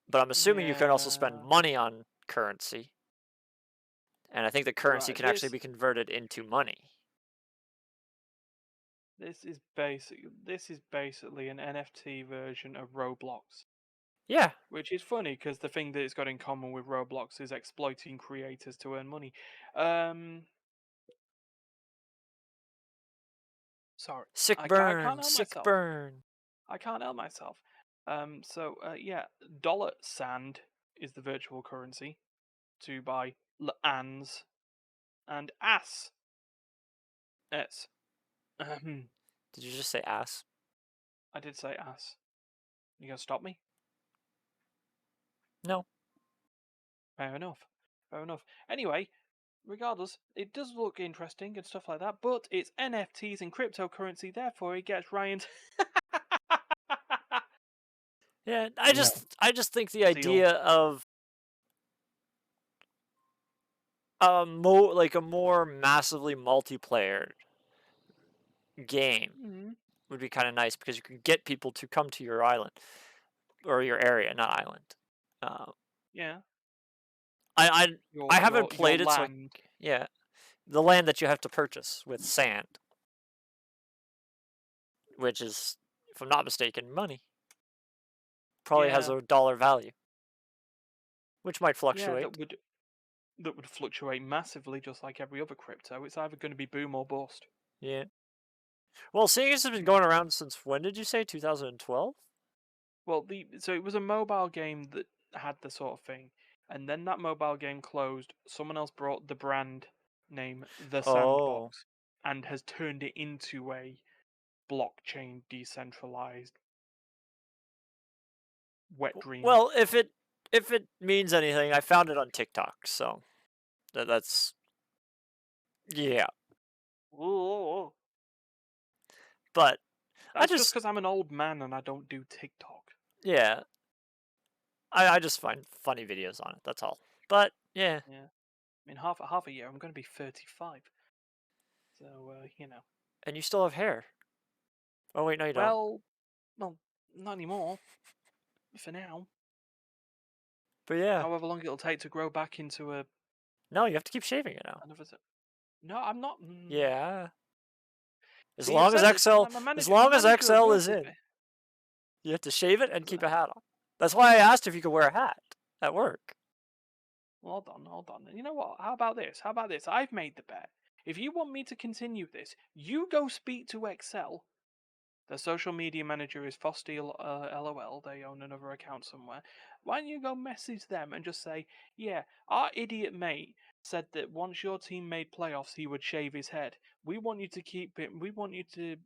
But I'm assuming you can also spend Yeah. money on currency, and I think the currency Right. can actually be converted into money. This is basically an NFT version of Roblox. Yeah, Which is funny because the thing that it's got in common with Roblox is exploiting creators to earn money. Um, sorry, sick I can't burn, help sick myself. burn. I can't help myself. Yeah, dollar sand is the virtual currency to buy ans and ass. S. I Did you just say ass? did say ass. You gonna stop me? No. Fair enough. Fair enough. Anyway, regardless, it does look interesting and stuff like that, but it's NFTs and cryptocurrency, therefore it gets Ryan's Yeah, No. I just think the seal. idea of like a more massively multiplayer game Mm, would be kind of nice because you can get people to come to your island or your area, not island. Uh, yeah, I I haven't your played it, so land. yeah, the land that you have to purchase with sand, which is, if I'm not mistaken, money. Probably has Yeah, a dollar value, which might yeah, fluctuate. that would fluctuate massively, just like every other crypto. It's either going to be boom or bust. Yeah. Well, seeing as it's been Yeah. going around since when did you say? 2012? Well, the so it was a mobile game that had the sort of thing, and then that mobile game closed. Someone else brought the brand name The Oh. Sandbox and has turned it into a blockchain decentralized wet dream. Well, if it means anything, I found it on TikTok, so that's yeah. Ooh. But I That's just just because I'm an old man and I don't do TikTok. yeah, I just find funny videos on it. That's all. But yeah, Yeah, I mean half a year I'm going to be 35, so and you still have hair. Oh wait, no, you don't. Well, well, not anymore for now. But yeah, However long it'll take to grow back into a no, you have to keep shaving it now. another. No, I'm not. Yeah, as See, I've long as said this. XL, My as manager XL agrees is with in, me. you have to shave it and keep So- a hat on. That's why I asked if you could wear a hat at work. Hold on, hold on. You know what? How about this? How about this? I've made the bet. If you want me to continue this, you go speak to Excel. The social media manager is Fosteel LOL. They own another account somewhere. Why don't you go message them and just say, yeah, our idiot mate said that once your team made playoffs, he would shave his head. We want you to keep it. We want you to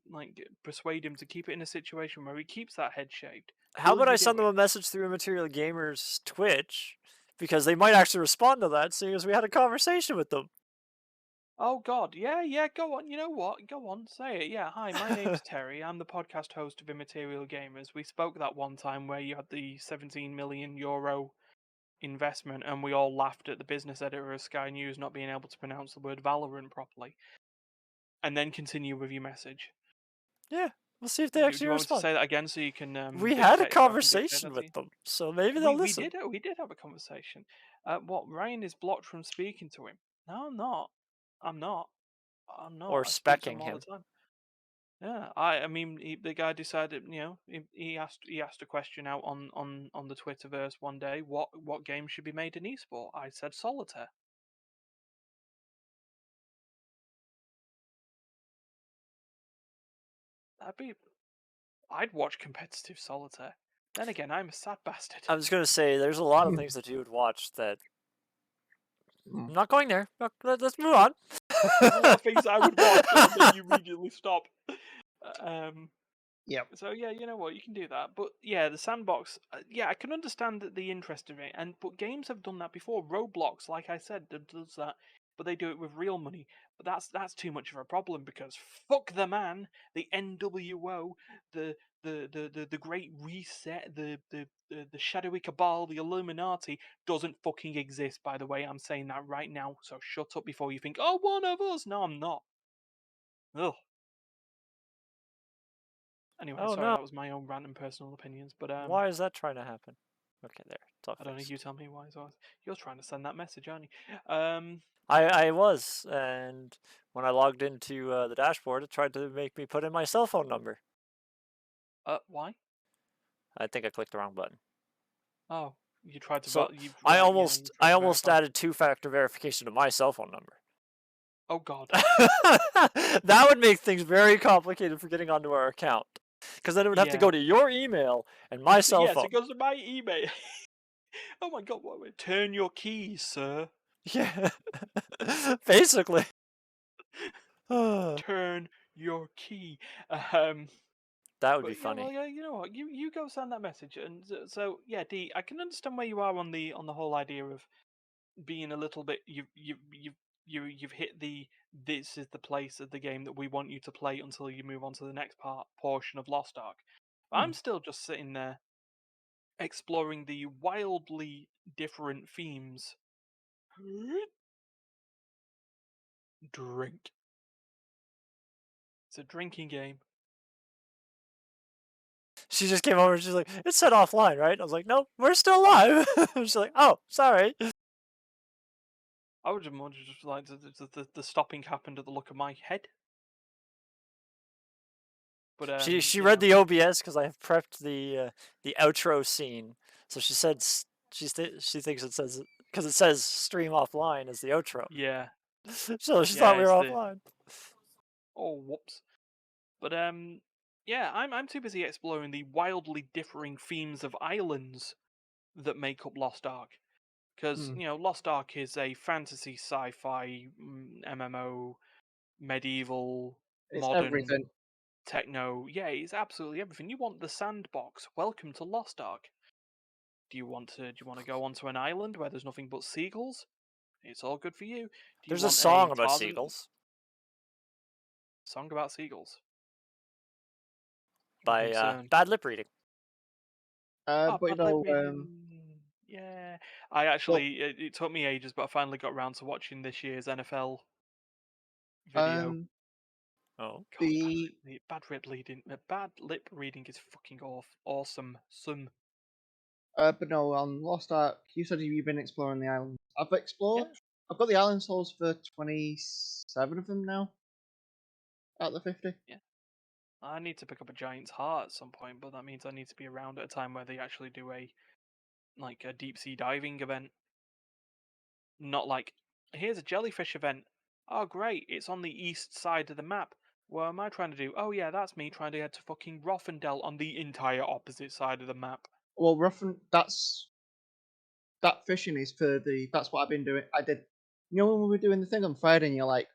persuade him to keep it in a situation where he keeps that head shaved. How Will about I you do send them it? a message through Immaterial Gamers Twitch? Because they might actually respond to that, seeing as we had a conversation with them. Oh God, yeah, yeah. Go on. You know what? Go on, say it. Yeah. Hi, my name's Terry. I'm the podcast host of Immaterial Gamers. We spoke that one time where you had the 17 million euro investment, and we all laughed at the business editor of Sky News not being able to pronounce the word Valorant properly. And then continue with your message. Yeah, we'll see if they Do actually you want me to respond. say that again so you can We had a dictate so I can dictate conversation that to with you? them, so maybe they'll listen. We did have a conversation. What Ryan is blocked from speaking to him? No, I'm not. I'm not. Oh no, or I speak to him specking all the him. time. Yeah, I mean, the guy decided, he asked a question out on the Twitterverse one day. What game should be made in esport? I said solitaire. That'd be. I'd watch competitive solitaire. Then again, I'm a sad bastard. I was gonna say there's a lot of things that you would watch that. Mm. I'm not going there. Let's move on. There's a lot of things I would watch, and then you immediately stop. Um, Yep. So yeah, you know what, you can do that. But yeah, the sandbox. Yeah, I can understand the interest in it, but games have done that before. Roblox, like I said, does that, but they do it with real money. But that's too much of a problem because fuck the man, the NWO, the Great Reset, the shadowy cabal, the Illuminati doesn't fucking exist. By the way, I'm saying that right now. So shut up before you think, oh, one of us. No, I'm not. Ugh. Anyway, Oh sorry, no! that was my own random personal opinions, but Why is that trying to happen? Okay, there. It's all I don't know. You fixed. tell me why. So you're trying to send that message, aren't you? I was, and when I logged into the dashboard, it tried to make me put in my cell phone number. Why? I think I clicked the wrong button. Oh, you tried to So you I right? Yeah, you almost tried I to almost verify. added two-factor verification to my cell phone number. Oh God. That would make things very complicated for getting onto our account, because then it would have to Yeah. go to your email and my cell Yes, phone. it goes to my email. Oh my God! What? Turn your keys, sir. Yeah, basically. That Turn your key. Um. would be But yeah, well, funny. yeah, you know what? You go send that message, and so yeah, D. I can understand where you are on the whole idea of being a little bit you've hit the this is the place of the game that we want you to play until you move on to the next portion of Lost Ark. Hmm. I'm still just sitting there exploring the wildly different themes. Drink. It's a drinking game. She just came over and she's like, "It said offline, right?" I was like, "Nope, we're still live." She's like, "Oh, sorry." I would have just like the stopping happened at the look of my head. But She you read know, the OBS because I have prepped the outro scene. So she said she thinks it says because it says stream offline as the outro. yeah, So she yeah, thought we were it's the offline. oh whoops. But yeah, I'm too busy exploring the wildly differing themes of islands that make up Lost Ark. Because Mm. Lost Ark is a fantasy, sci-fi, MMO, medieval, It's modern, everything. techno. Yeah, it's absolutely everything. You want the sandbox? Welcome to Lost Ark. Do you want to go onto an island where there's nothing but seagulls? It's all good for you. Do you There's a want song a about Tarzan seagulls song about seagulls? I'm by concerned. Bad Lip Reading. Oh, But bad lip reading. Yeah. I well, actually, it took me ages, but I finally got around to watching this year's NFL video. um, Oh, God, the bad lip reading is fucking awesome. Some. but no, on Lost Ark, you said you've been exploring the islands. I've explored. Yeah, I've got the island souls for 27 of them now, out of the 50. yeah. I need to pick up a giant's heart at some point, but that means I need to be around at a time where they actually do a deep sea diving event. Not like, here's a jellyfish event. Oh great, it's on the east side of the map. What am I trying to do? Oh yeah, that's me trying to get to fucking Rothendell on the entire opposite side of the map. Well, roughly, that fishing is for the. That's what I've been doing. I did. You know when we were doing the thing on Friday, and you're like,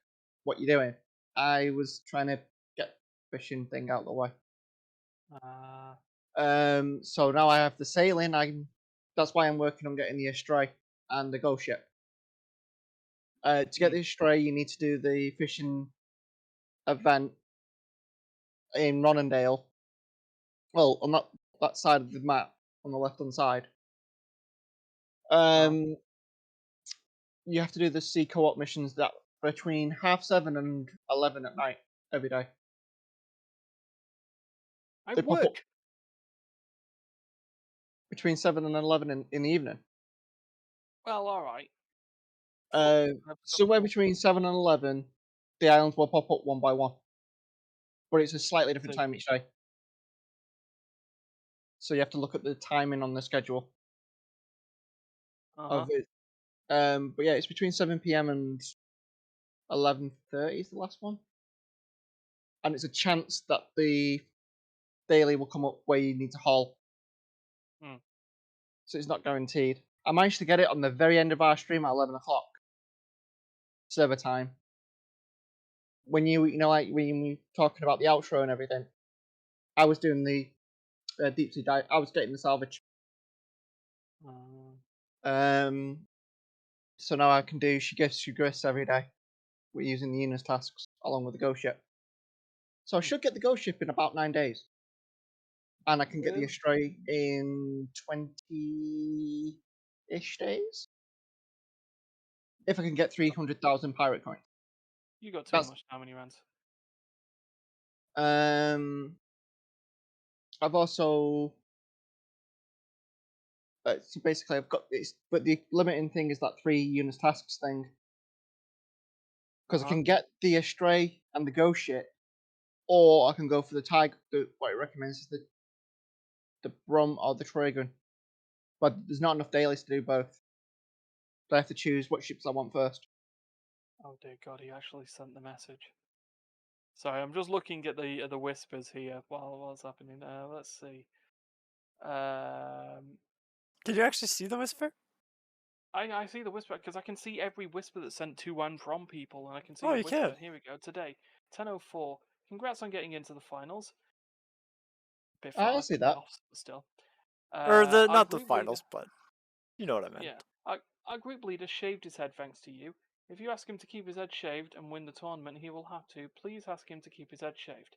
"What you doing?" I was trying to get fishing thing out of the way. Uh, So now I have the sailing. That's why I'm working on getting the Astray and the Ghost Ship. To get hmm, the Astray, you need to do the fishing event in Ronandale. Well, on that side of the map, on the left hand side. right. Um, you have to do the sea co-op missions that between 7:30 and 11 at night every day. I They pop up work. between 7 and 11 in the evening. Well, all right. Fuck. Uh, I've got Somewhere fuck. between 7 and 11, the islands will pop up one by one, but it's a slightly different See. time each day. So you have to look at the timing on the schedule Uh-huh. of it. But yeah, it's between 7 p.m. and 11:30 is the last one, and it's a chance that the daily will come up where you need to haul. Hmm. So it's not guaranteed. I managed to get it on the very end of our stream at 11 o'clock server time. When you know, like when you were talking about the outro and everything, I was doing the deep sea dive. I was getting the salvage. Um, so now I can do she gets you grist every day. We're using the Eunice tasks along with the ghost ship. So I should get the ghost ship in about 9 days, and I can get the Really? astray in 20-ish days if I can get 300,000 pirate coins. You got too That's much time on your hands. um. I've also so basically I've got this, but the limiting thing is that 3 Eunice tasks thing because I Uh-huh. can get the astray and the ghost ship, or I can go for the tiger. What it recommends is the Brum or the Tragon, but there's not enough dailies to do both. So I have to choose what ships I want first. Oh dear God, he actually sent the message. Sorry, I'm just looking at the whispers here while what's happening. Let's see. Um, Did you actually see the whisper? I see the whisper because I can see every whisper that's sent to and from people, and I can see Oh, the you whisper. can. Here we go. Today, 10:04. Congrats on getting into the finals. Bit I far, see that, playoffs, but still. Or Our not the group leader, finals, but you know what I meant. yeah, our group leader shaved his head thanks to you. If you ask him to keep his head shaved and win the tournament, he will have to. Please ask him to keep his head shaved.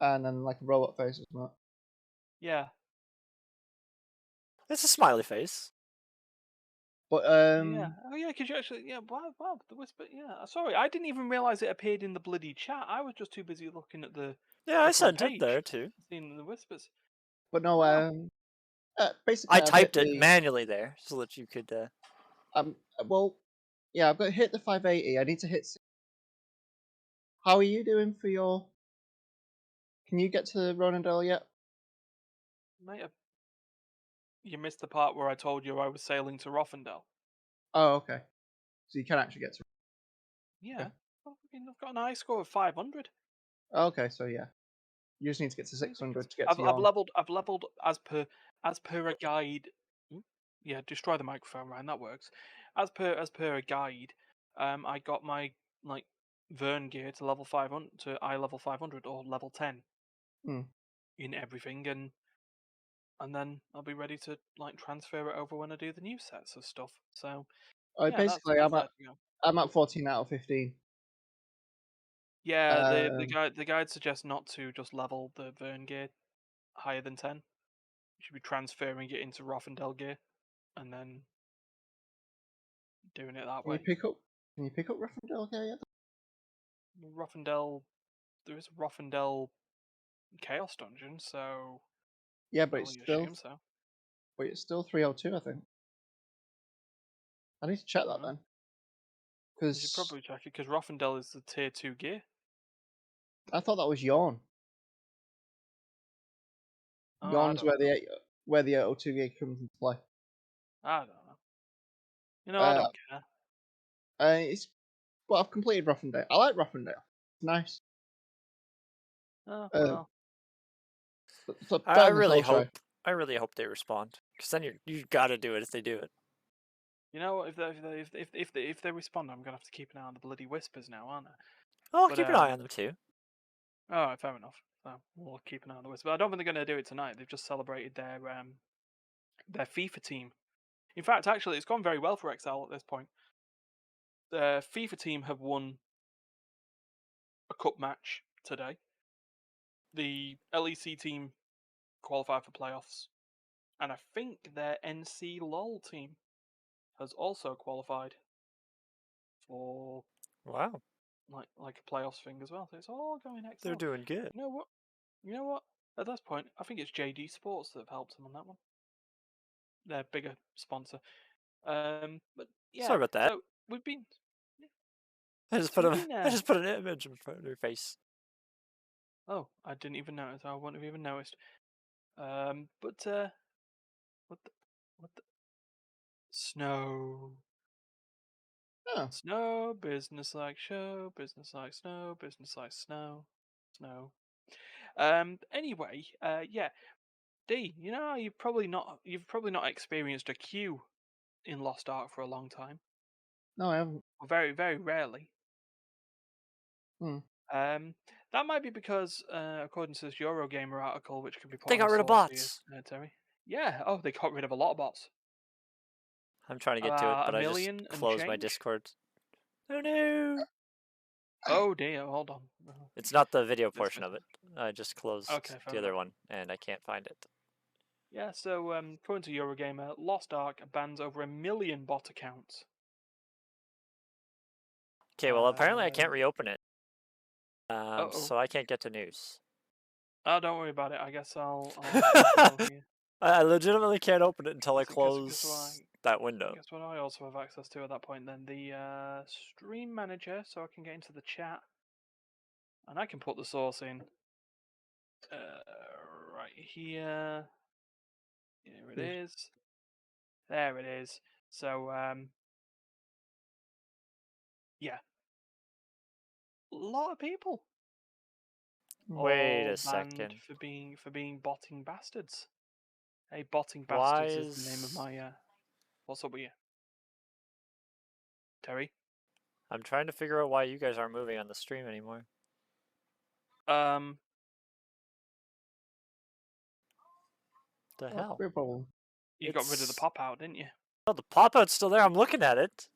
and then like a robot face, isn't it? Yeah, It's a smiley face. But yeah. Oh yeah, because you actually, yeah. Wow, the whisper. Yeah, sorry, I didn't even realize it appeared in the bloody chat. I was just too busy looking at Yeah, the I front sent it there page, too. seeing the whispers. no, Oh, basically I I've hit typed it the manually there so that you could. well, yeah, I've got to hit the 580. I need to hit. How are you doing for your? Can you get to Ronandale yet? mate, you missed the part where I told you I was sailing to Rothendale. Oh, okay. So you can actually get to. Yeah, Okay. I've got an high score of 500. Okay, so yeah, you just need to get to Easy peasy. 600 to get to I've Yarn. leveled. I've leveled as per a guide. Yeah, destroy the microphone, Ryan. That works. As per a guide, I got my like Vern gear to level 500 to eye level 500 or level 10 Hmm. in everything, and then I'll be ready to like transfer it over when I do the new sets of stuff. So yeah, Basically, that's there to go. I'm at 14 out of 15. Yeah, Um, the guide suggests not to just level the Vern gear higher than 10. You should be transferring it into Rothendale gear and then doing it that can you way. pick up? Can you pick up Ruffendale? Okay, yet? Rothendale, there is a Rothendale Chaos Dungeon, so Yeah, can only assume so. but it's still 302, I think. I need to check that Well, then, you should because probably check it because Rothendale is the tier 2 gear. I thought that was Yarn. Oh, I Yarn's don't know. where the 802 gig comes into play. I don't know. You know, I Uh, don't care. it's well, I've completed Ruffendale. I like Ruffendale. It's nice. Oh, Uh, well. so I better than really Teltray. hope. I really hope they respond, because then you got to do it if they do it. You know what? If they respond, I'm gonna have to keep an eye on the bloody whispers now, aren't I? Oh, But keep an eye on them too. all right, fair enough. So we'll keep an eye on the whispers. I don't think they're gonna do it tonight. They've just celebrated their FIFA team. In fact, actually, it's gone very well for Excel at this point. The FIFA team have won a cup match today. The LEC team qualified for playoffs, and I think their NC LOL team has also qualified for Wow, like a playoffs thing as well. So it's all going they're Excel. doing good. You know what? You know what? At this point, I think it's JD Sports that have helped them on that one. Their bigger sponsor. But yeah, Sorry about that. so we've been I just Speaking, put an image in front of your face. oh, I didn't even notice. I wouldn't have even noticed. But what the what the snow? Oh, Snow, business like show, business like snow, business like snow, snow. Anyway, yeah, D, you know how you've probably not experienced a queue in Lost Ark for a long time, no, I haven't. or very, very rarely. Hmm. Um, that might be because, according to this Eurogamer article, which can be put They on the got rid of source here, bots. Terry. Yeah. Oh, they got rid of a lot of bots. I'm trying to get to it, About a but I just million and closed my change. Discord. Oh no! Oh dear. Hold on. It's not the video portion of Dismiss. it. I just closed Okay, fair the other enough. one, and I can't find it. Yeah, so according to Eurogamer, Lost Ark bans over 1 million bot accounts. Okay, well apparently I can't Uh, reopen it. uh-oh. So I can't get to news. Oh, don't worry about it. I guess I'll have to go here. I legitimately can't open it until I Guess what I close that window. guess what I also have access to at that point then the stream manager, so I can get into the chat and I can put the source in right here. Here it is. There it is. So yeah, a lot of people Wait all a banned second. for being botting bastards. Hey, botting Why bastards is the name of is... my what's up with you, Terry? I'm trying to figure out why you guys aren't moving on the stream anymore. Um, The Oh, hell? great problem. you got rid of the It's... pop out, didn't you? Oh, the pop-out's still there. I'm looking at it.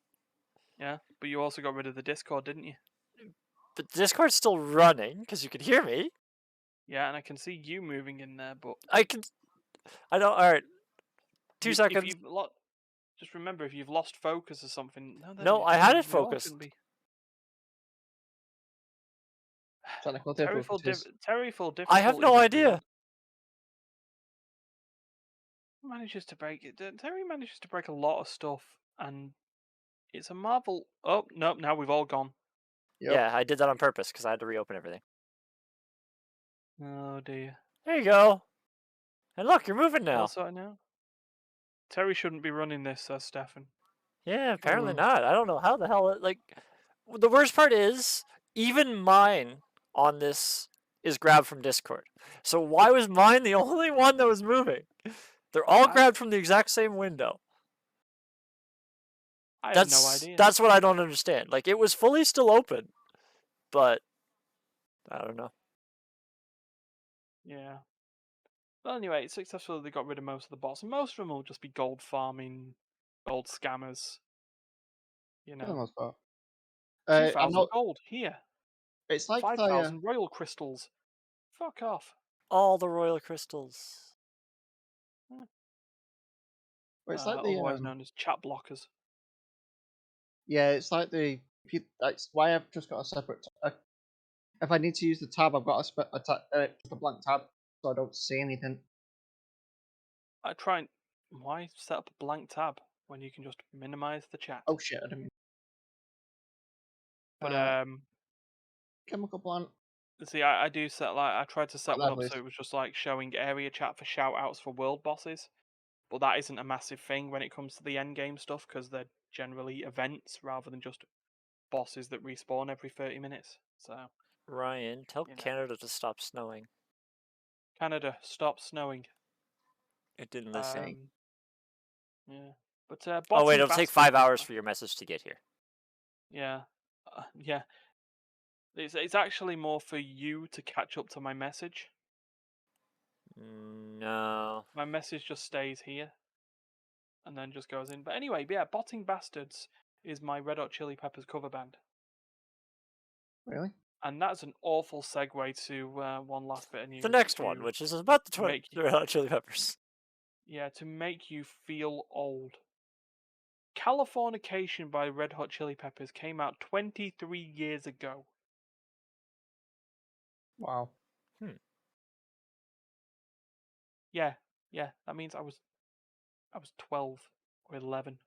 Yeah, but you also got rid of the Discord, didn't you? But Discord's still running, because you can hear me. Yeah, and I can see you moving in there, but I can... I don't... Alright. 2 if seconds. you've just remember if you've lost focus or something. No, No, I had it we all shouldn't focused. be. Technical Terry full difficulties. I have difficulties no everyone. idea. Manages to break it. Terry manages to break a lot of stuff, and it's a marvel. Oh no! Now we've all gone. Yep. Yeah, I did that on purpose, because I had to reopen everything. Oh dear. There you go. And look, you're moving All now. sorted now. Terry shouldn't be running this, says Stefan. Yeah, apparently Hmm. not. I don't know how the hell it, like, the worst part is even mine on this is grabbed from Discord. So why was mine the only one that was moving? They're all grabbed from the exact same window. I have no idea. That's what I don't understand. Like, it was fully still open, but I don't know. Yeah. Well, anyway, successfully they got rid of most of the bots, and most of them will just be gold farming, gold scammers. You For the know, most part. I'm 2,000 not. gold here, It's like the. 5,000 royal crystals. Fuck off. All the royal crystals. Hmm. It's like the. Otherwise known as chat blockers. Yeah, it's like the. That's why I've just got a separate. If I need to use the tab, I've got just a blank tab, so I don't see anything. I try and why set up a blank tab when you can just minimize the chat? Oh shit! I didn't mean. But Chemical plant. see, I do set I tried to set Right one there, up so please. it was just like showing area chat for shout outs for world bosses. But that isn't a massive thing when it comes to the end game stuff because they're generally events rather than just bosses that respawn every 30 minutes. So, Ryan, tell you know. Canada to stop snowing. Canada, stop snowing. It didn't listen. Dang. Um, yeah. But Oh wait, botting it'll take 5 bastards is hours for your message to get here. yeah. Yeah. It's actually more for you to catch up to my message. No. My message just stays here and then just goes in. But anyway, yeah, Botting Bastards is my Red Hot Chili Peppers cover band. Really? And that's an awful segue to one last bit of news. The next to one, which is about the make you, Red Hot Chili Peppers. yeah, to make you feel old. Californication by Red Hot Chili Peppers came out 23 years ago. Wow. Hmm. Yeah, that means I was 12 or 11.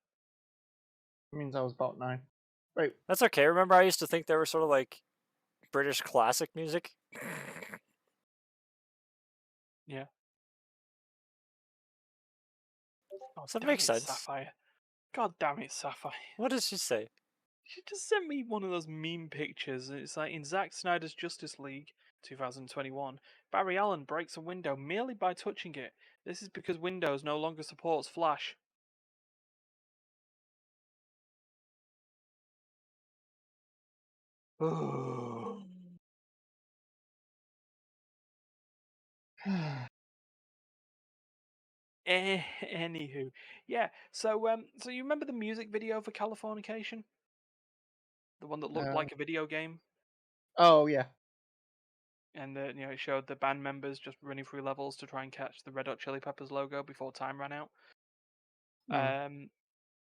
It means I was about 9. Right. That's okay. Remember, I used to think they were sort of like British classic music. Yeah. Oh, So that damn makes it, sense. Sapphire. God damn it, Sapphire. What did she say? She just sent me one of those meme pictures. It's like in Zack Snyder's Justice League 2021, Barry Allen breaks a window merely by touching it. This is because Windows no longer supports Flash. Anywho, yeah. So you remember the music video for Californication, the one that looked uh, like a video game, oh yeah. and it showed the band members just running through levels to try and catch the Red Hot Chili Peppers logo before time ran out. Hmm.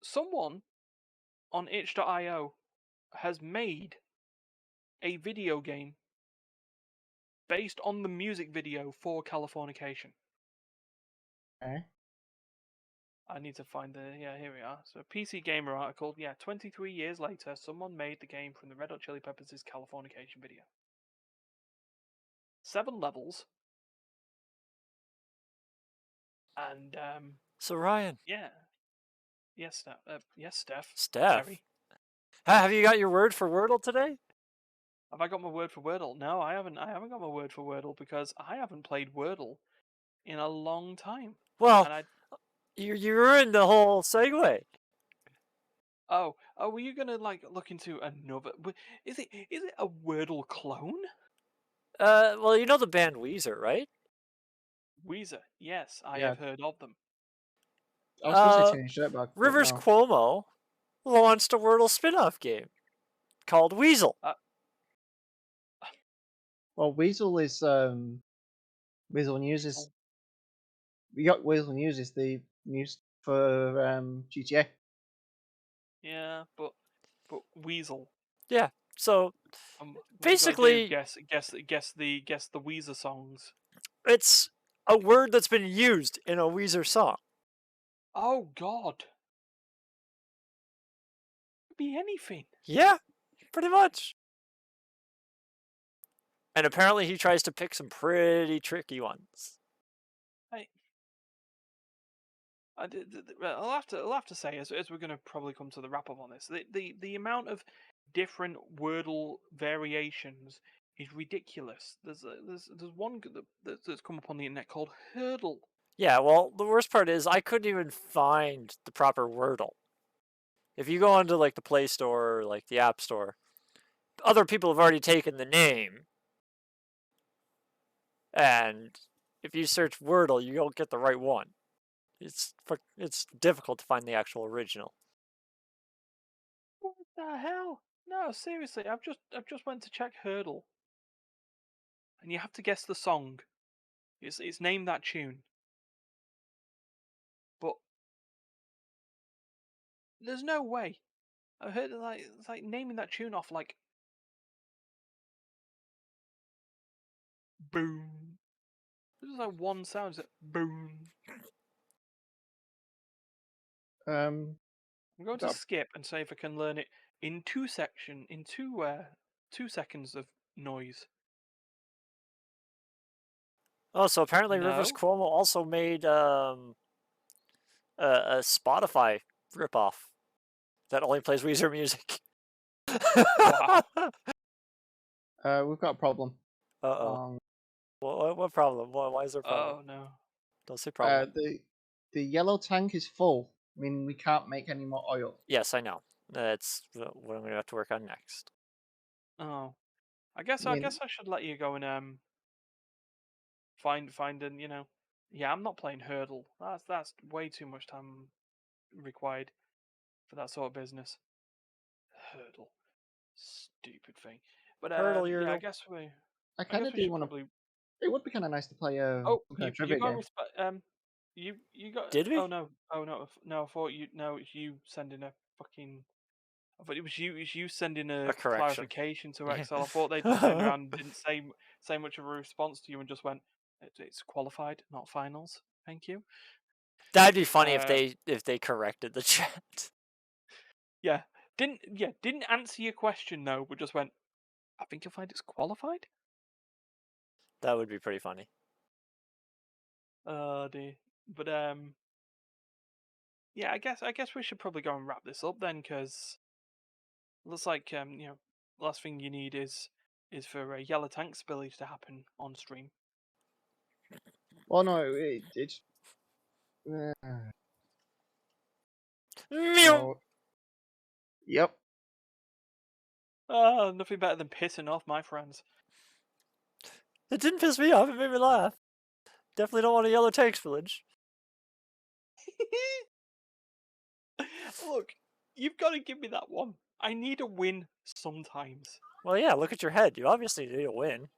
Someone on itch.io has made a video game based on the music video for Californication. Okay. I need to find the here we are. So PC Gamer article. Yeah, 23 years later, someone made the game from the Red Hot Chili Peppers' Californication video. 7 levels, and So Ryan, yeah, yes, Steph, Steph, Terry. have you got your word for Wordle today? Have I got my word for Wordle? No, I haven't. I haven't got my word for Wordle because I haven't played Wordle in a long time, Well, and I you ruined the whole segue. were you gonna like look into another? Is it a Wordle clone? Well, you know the band Weezer, right? Weezer, yes, I Yeah. have heard of them. I was gonna say Uh, Teenage Dirtbag, but Rivers no. Cuomo launched a Wordle spin-off game called Weasel. Uh, Well, Weasel News is Weasel, we got Weasel News is the news for GTA. yeah, but Weasel. Yeah. So What you gotta do? basically, Guess the Weezer songs. it's a word that's been used in a Weezer song. Oh God, could be anything. Yeah, pretty much. And apparently he tries to pick some pretty tricky ones. I, I'll have to say as we're gonna probably come to the wrap up on this, the amount of different Wordle variations is ridiculous. There's one that's come up on the internet called Hurdle. Yeah, well, the worst part is I couldn't even find the proper Wordle. If you go onto like the Play Store or like the App Store, other people have already taken the name, and if you search Wordle, you don't get the right one. It's difficult to find the actual original. What the hell? No, seriously, I've just went to check Hurdle, and you have to guess the song. It's named that tune, but there's no way. I heard it's like naming that tune off like boom. This is like one sound. It's like boom. Um, I'm going to got skip and see if I can learn it in two seconds of noise. Oh, so apparently Rivers No. Cuomo also made a Spotify ripoff that only plays Weezer music. Wow. we've got a problem. Uh-oh. What problem? Why is there a problem? Oh no. Don't say problem. The yellow tank is full. I mean, we can't make any more oil. Yes, I know. That's what I'm going to have to work on next. Oh. I guess I I mean, guess I should let you go and find and yeah, I'm not playing Hurdle. That's way too much time required for that sort of business. Hurdle. Stupid thing. But Hurdle yeah, I Yurdle. guess we I I kind guess of we do should want to. probably It would be kind of nice to play Oh, some kind of you trivia got game. respect. You got. Did we? Oh no. Oh no. No, I thought you. No, it's you sending a fucking. I thought it was you. It's you sending A a correction. clarification to Yeah. Excel. I thought they just turned around and didn't say much of a response to you and just went, "It's qualified, not finals. Thank you." That'd be funny Uh, if they corrected the chat. yeah. Didn't answer your question though, but just went, I think you'll find it's qualified. That would be pretty funny. Oh dear. But yeah, I guess we should probably go and wrap this up then, because looks like last thing you need is for a yellow tank spillage to happen on stream. Well, no, it's. Meow. So, yep. Ah, nothing better than pissing off my friends. It didn't piss me off. It made me laugh. Definitely don't want a yellow tank spillage. Look, you've got to give me that one. I need a win sometimes. Well, yeah. Look at your head. You obviously need a win.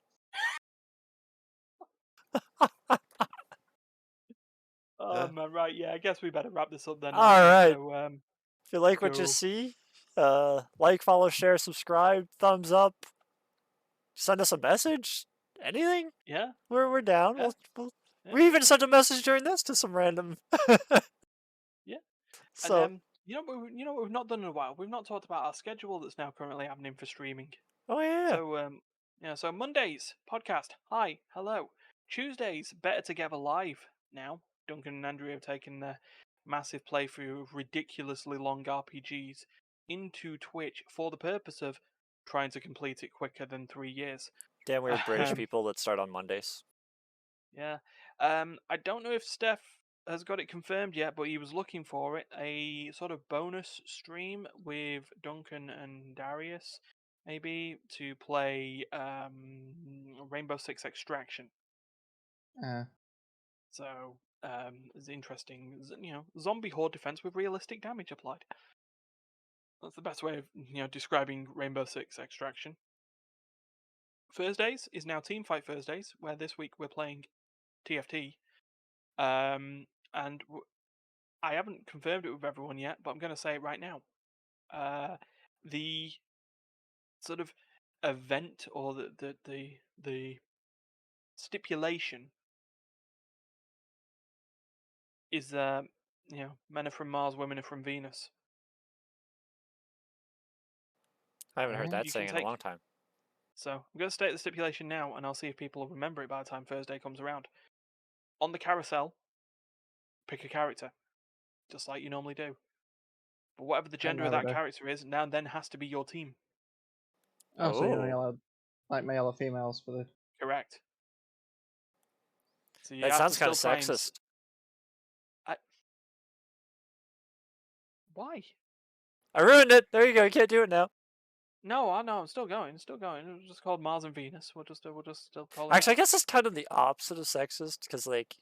Oh man, right? Yeah, I guess we better wrap this up then. All right. So If you like what you go. see, like, follow, share, subscribe, thumbs up, send us a message, anything. Yeah, We're down. yeah, yeah, We even sent a message during this to some random. yeah. And So, you know what we've not done in a while. We've not talked about our schedule that's now currently happening for streaming. oh yeah, So so Mondays podcast. Hi, hello. Tuesdays Better Together live. Now Duncan and Andrew have taken their massive playthrough of ridiculously long RPGs into Twitch for the purpose of trying to complete it quicker than 3 years. damn weird British Um, people that start on Mondays. yeah. I don't know if Steph has got it confirmed yet, but he was looking for it. A sort of bonus stream with Duncan and Darius, maybe, to play Rainbow Six Extraction. So it's interesting. Zombie horde defense with realistic damage applied. That's the best way of describing Rainbow Six Extraction. Thursdays is now Team Fight Thursdays, where this week we're playing TFT. And I haven't confirmed it with everyone yet, but I'm going to say it right now. The sort of event or the stipulation is men are from Mars, women are from Venus. I haven't heard that You can saying in a take. long time. So I'm going to state the stipulation now, and I'll see if people will remember it by the time Thursday comes around. On the carousel, pick a character, just like you normally do. But whatever the gender of Never that do. character is, now and then has to be your team. Oh, so you're only Oh, allowed like male or females for the. Correct. So you that have to sounds kind still of try and. sexist. Why? I ruined it. There you go. You can't do it now. No, I know. I'm still going. Still going. It was just called Mars and Venus. We'll just still call it. Actually, I guess it's kind of the opposite of sexist because, like,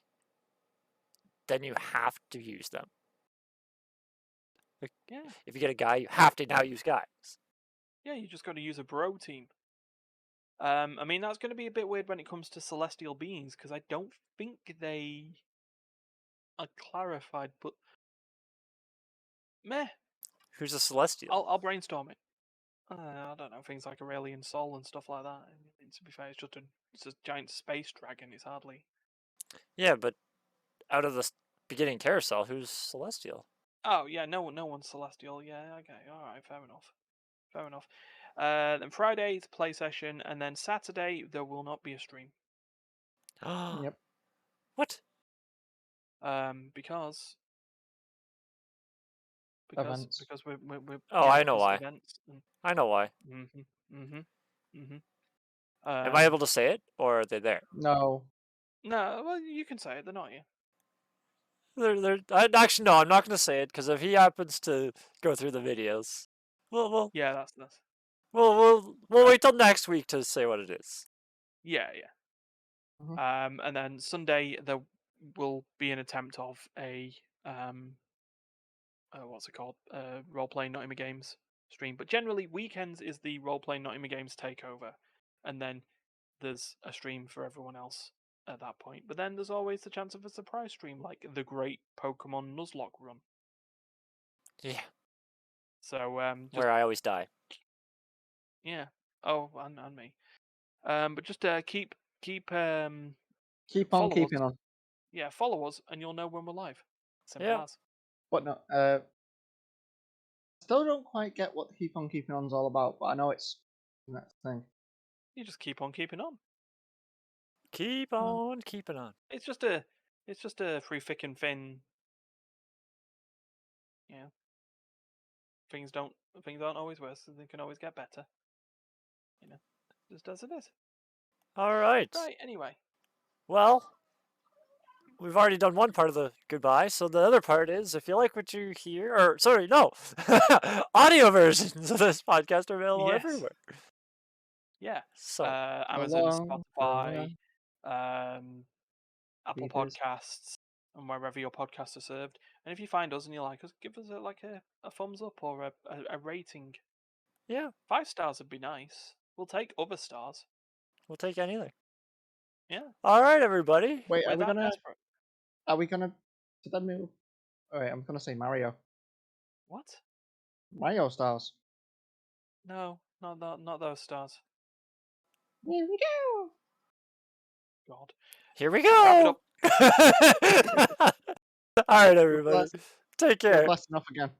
then you have to use them. Like, Yeah. if you get a guy, you have to now use guys. Yeah, you just got to use a bro team. I mean that's going to be a bit weird when it comes to celestial beings because I don't think they are clarified. But meh, Who's a celestial? I'll brainstorm it. I don't know, things like Aurelian Soul and stuff like that. I mean, to be fair, it's a giant space dragon. It's hardly. Yeah, but out of the beginning carousel, who's celestial? Oh yeah, no one's celestial. Yeah, okay, all right, fair enough. Fair enough. Then Friday is play session, and then Saturday there will not be a stream. Yep. What? Because Events. we're Oh, I know because why. events. I know why. Am I Um, able to say it, or are they there? No. no, well you can say it. They're not here. Actually, no, I'm not going to say it because if he happens to go through the videos, we'll Yeah, that's. we'll wait till next week to say what it is. Yeah. And then Sunday there will be an attempt of a what's it called? Role playing Nottingham Games stream. But generally weekends is the role playing Nottingham Games takeover, and then there's a stream for everyone else at that point. But then there's always the chance of a surprise stream, like the great Pokemon Nuzlocke run. Yeah, So just where I always die. yeah. Oh, and me. But just keep Keep on follow keeping us. on. Yeah, follow us, and you'll know when we're live. Simple Yeah. as. What not? Still don't quite get what the keep on keeping on's all about, but I know it's that thing. You just keep on keeping on. Keep on keeping on. It's just a free thick and thin. You know, things aren't always worse, and they can always get better. You know, just as it is. All right. Right. Anyway. Well, we've already done one part of the goodbye, so the other part is if you like what you hear, or sorry, no, audio versions of this podcast are available Yes. everywhere. Yeah. So Amazon, Long, Spotify, Apple Beatles. Podcasts, and wherever your podcasts are served. And if you find us and you like us, give us a thumbs up or a rating. yeah, 5 stars would be nice. We'll take other stars. we'll take anything. Yeah. All right, everybody. Wait, We're are we that gonna? desperate. Are we gonna? Did that move? Alright, I'm gonna say Mario. What? Mario stars. No, not those stars. Here we go. God. Here we Wrap it go. up. All right, everybody. Take care. Blessing off again.